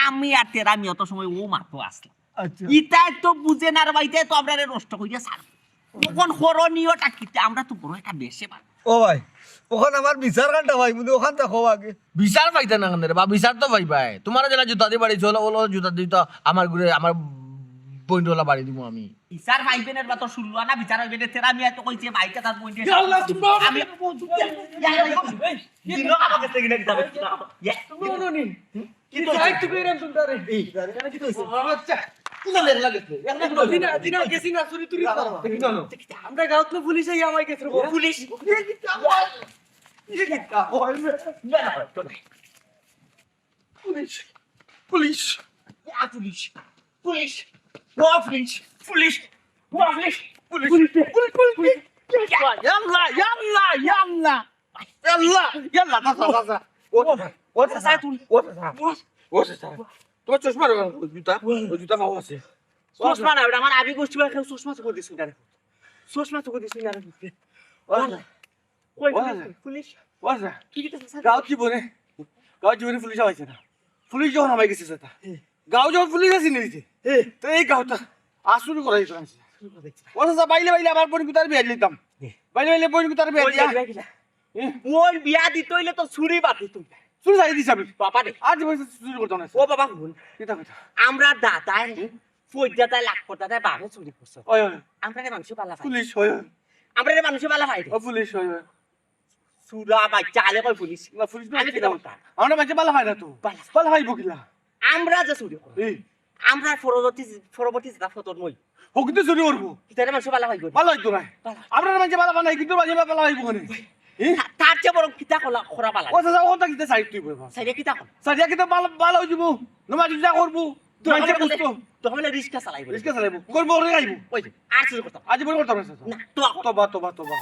আমি আর তেরা আমি অত সময় ও মাত্র আসলাম আচ্ছা ইটাই তো বুঝে না রে ভাই ইটাই তো আমরা নষ্ট কইয়া সার কোন করণীয়টা কি আমরা তো বড় একটা বেশে পার ও ভাই ওখানে আমার বিচার কানটা ভাই মুদি ওখান দেখো আগে বিচার পাইতে না কেন রে বা বিচার তো পাই পাই তোমার জেলা জুতা দিয়ে বাড়ি চলো ওলো জুতা দিত আমার ঘুরে আমার বইন্ডলা বাড়ি দিব আমি বিচার ভাইবেনের বা তো শুনলো না বিচার ভাইবেনের তেরা আমি এত কইছে ভাইটা তার বইতে আমি দিনো আমাকে থেকে না দিতে কি তো যাই তুমি এরকম তোমরা এই কেন কি কইছ আচ্ছা কোন লেগলা গেছে দিনা গেছি না চুরি তুরি আমরা গাঁত তো পুলিশ আই আমায় গেছে police police police police police ও পুলিশ পুলিশ ও পুলিশ পুলিশ পুলিশ ইয়াল্লা ইয়াল্লা ইয়াল্লা ইয়াল্লা ইয়াল্লা দাদা ও চাচা তুই ও স্যার তোমার চশমা জুতা জুতা পাও আছে চশমা না ওটা আমার আবি গোষ্ঠী বা চশমা তো দিছ না চশমা তো দিছ না কই পুলিশ ওয়াসা কি কি চাচা গাঁও জীবনে পুলিশ আইছে না পুলিশ যখন আমায় গেছে সেটা গাঁও যখন পুলিশ আসি নিতে তো এই গাঁওটা আসুরি করাই ফেলাইছে ও চাচা বাইলে বাইলে আমার বোন কুতার বিয়া দিতাম বাইলে বাইলে বোন কুতার বিয়া দিয়া ওই বিয়া দিতে হইলে তো ছুরি বাতি তুই চুরি চাই দিছি আমি বাবা রে আজ বসে চুরি করতাম না ও বাবা শুন কিতা কথা আমরা দাদাই ফৌজদাতাই লাখ দাদাই বাবা চুরি করছে ওই ওই আমরা মানুষ পালা পাই পুলিশ হয় আমরা মানুষ পালা পাই ও পুলিশ হয় সুরা বাচ্চা আলে কই পুলিশ না পুলিশ না আমি কিতা বলতা আমরা বাচ্চা বালা হয় না তো বালা হয় বকিলা আমরা যে চুরি করি এই আমরা পরবর্তী যেটা ফটোর মই ও কিন্তু চুরি করবো কিতারে মানুষ পালা পাই ভালো হইতো না আমরা বাচ্চা বালা বানাই কিন্তু বাজে বালা হইব কোনে তার চেয়ে বড় কিতা খরা পালা ও চাচা ও তা কিতা সাইড তুই বইবা সাইডে কিতা কর সাইডে কিতা বালা হইব নমাজ যা করবো মাইকে বুঝতো তো হলে রিস্কা চালাইব রিস্কা চালাইব করবো রে আইব ওই যে আর চুরি করতাম আজ বই করতাম না না তো তোবা তোবা তোবা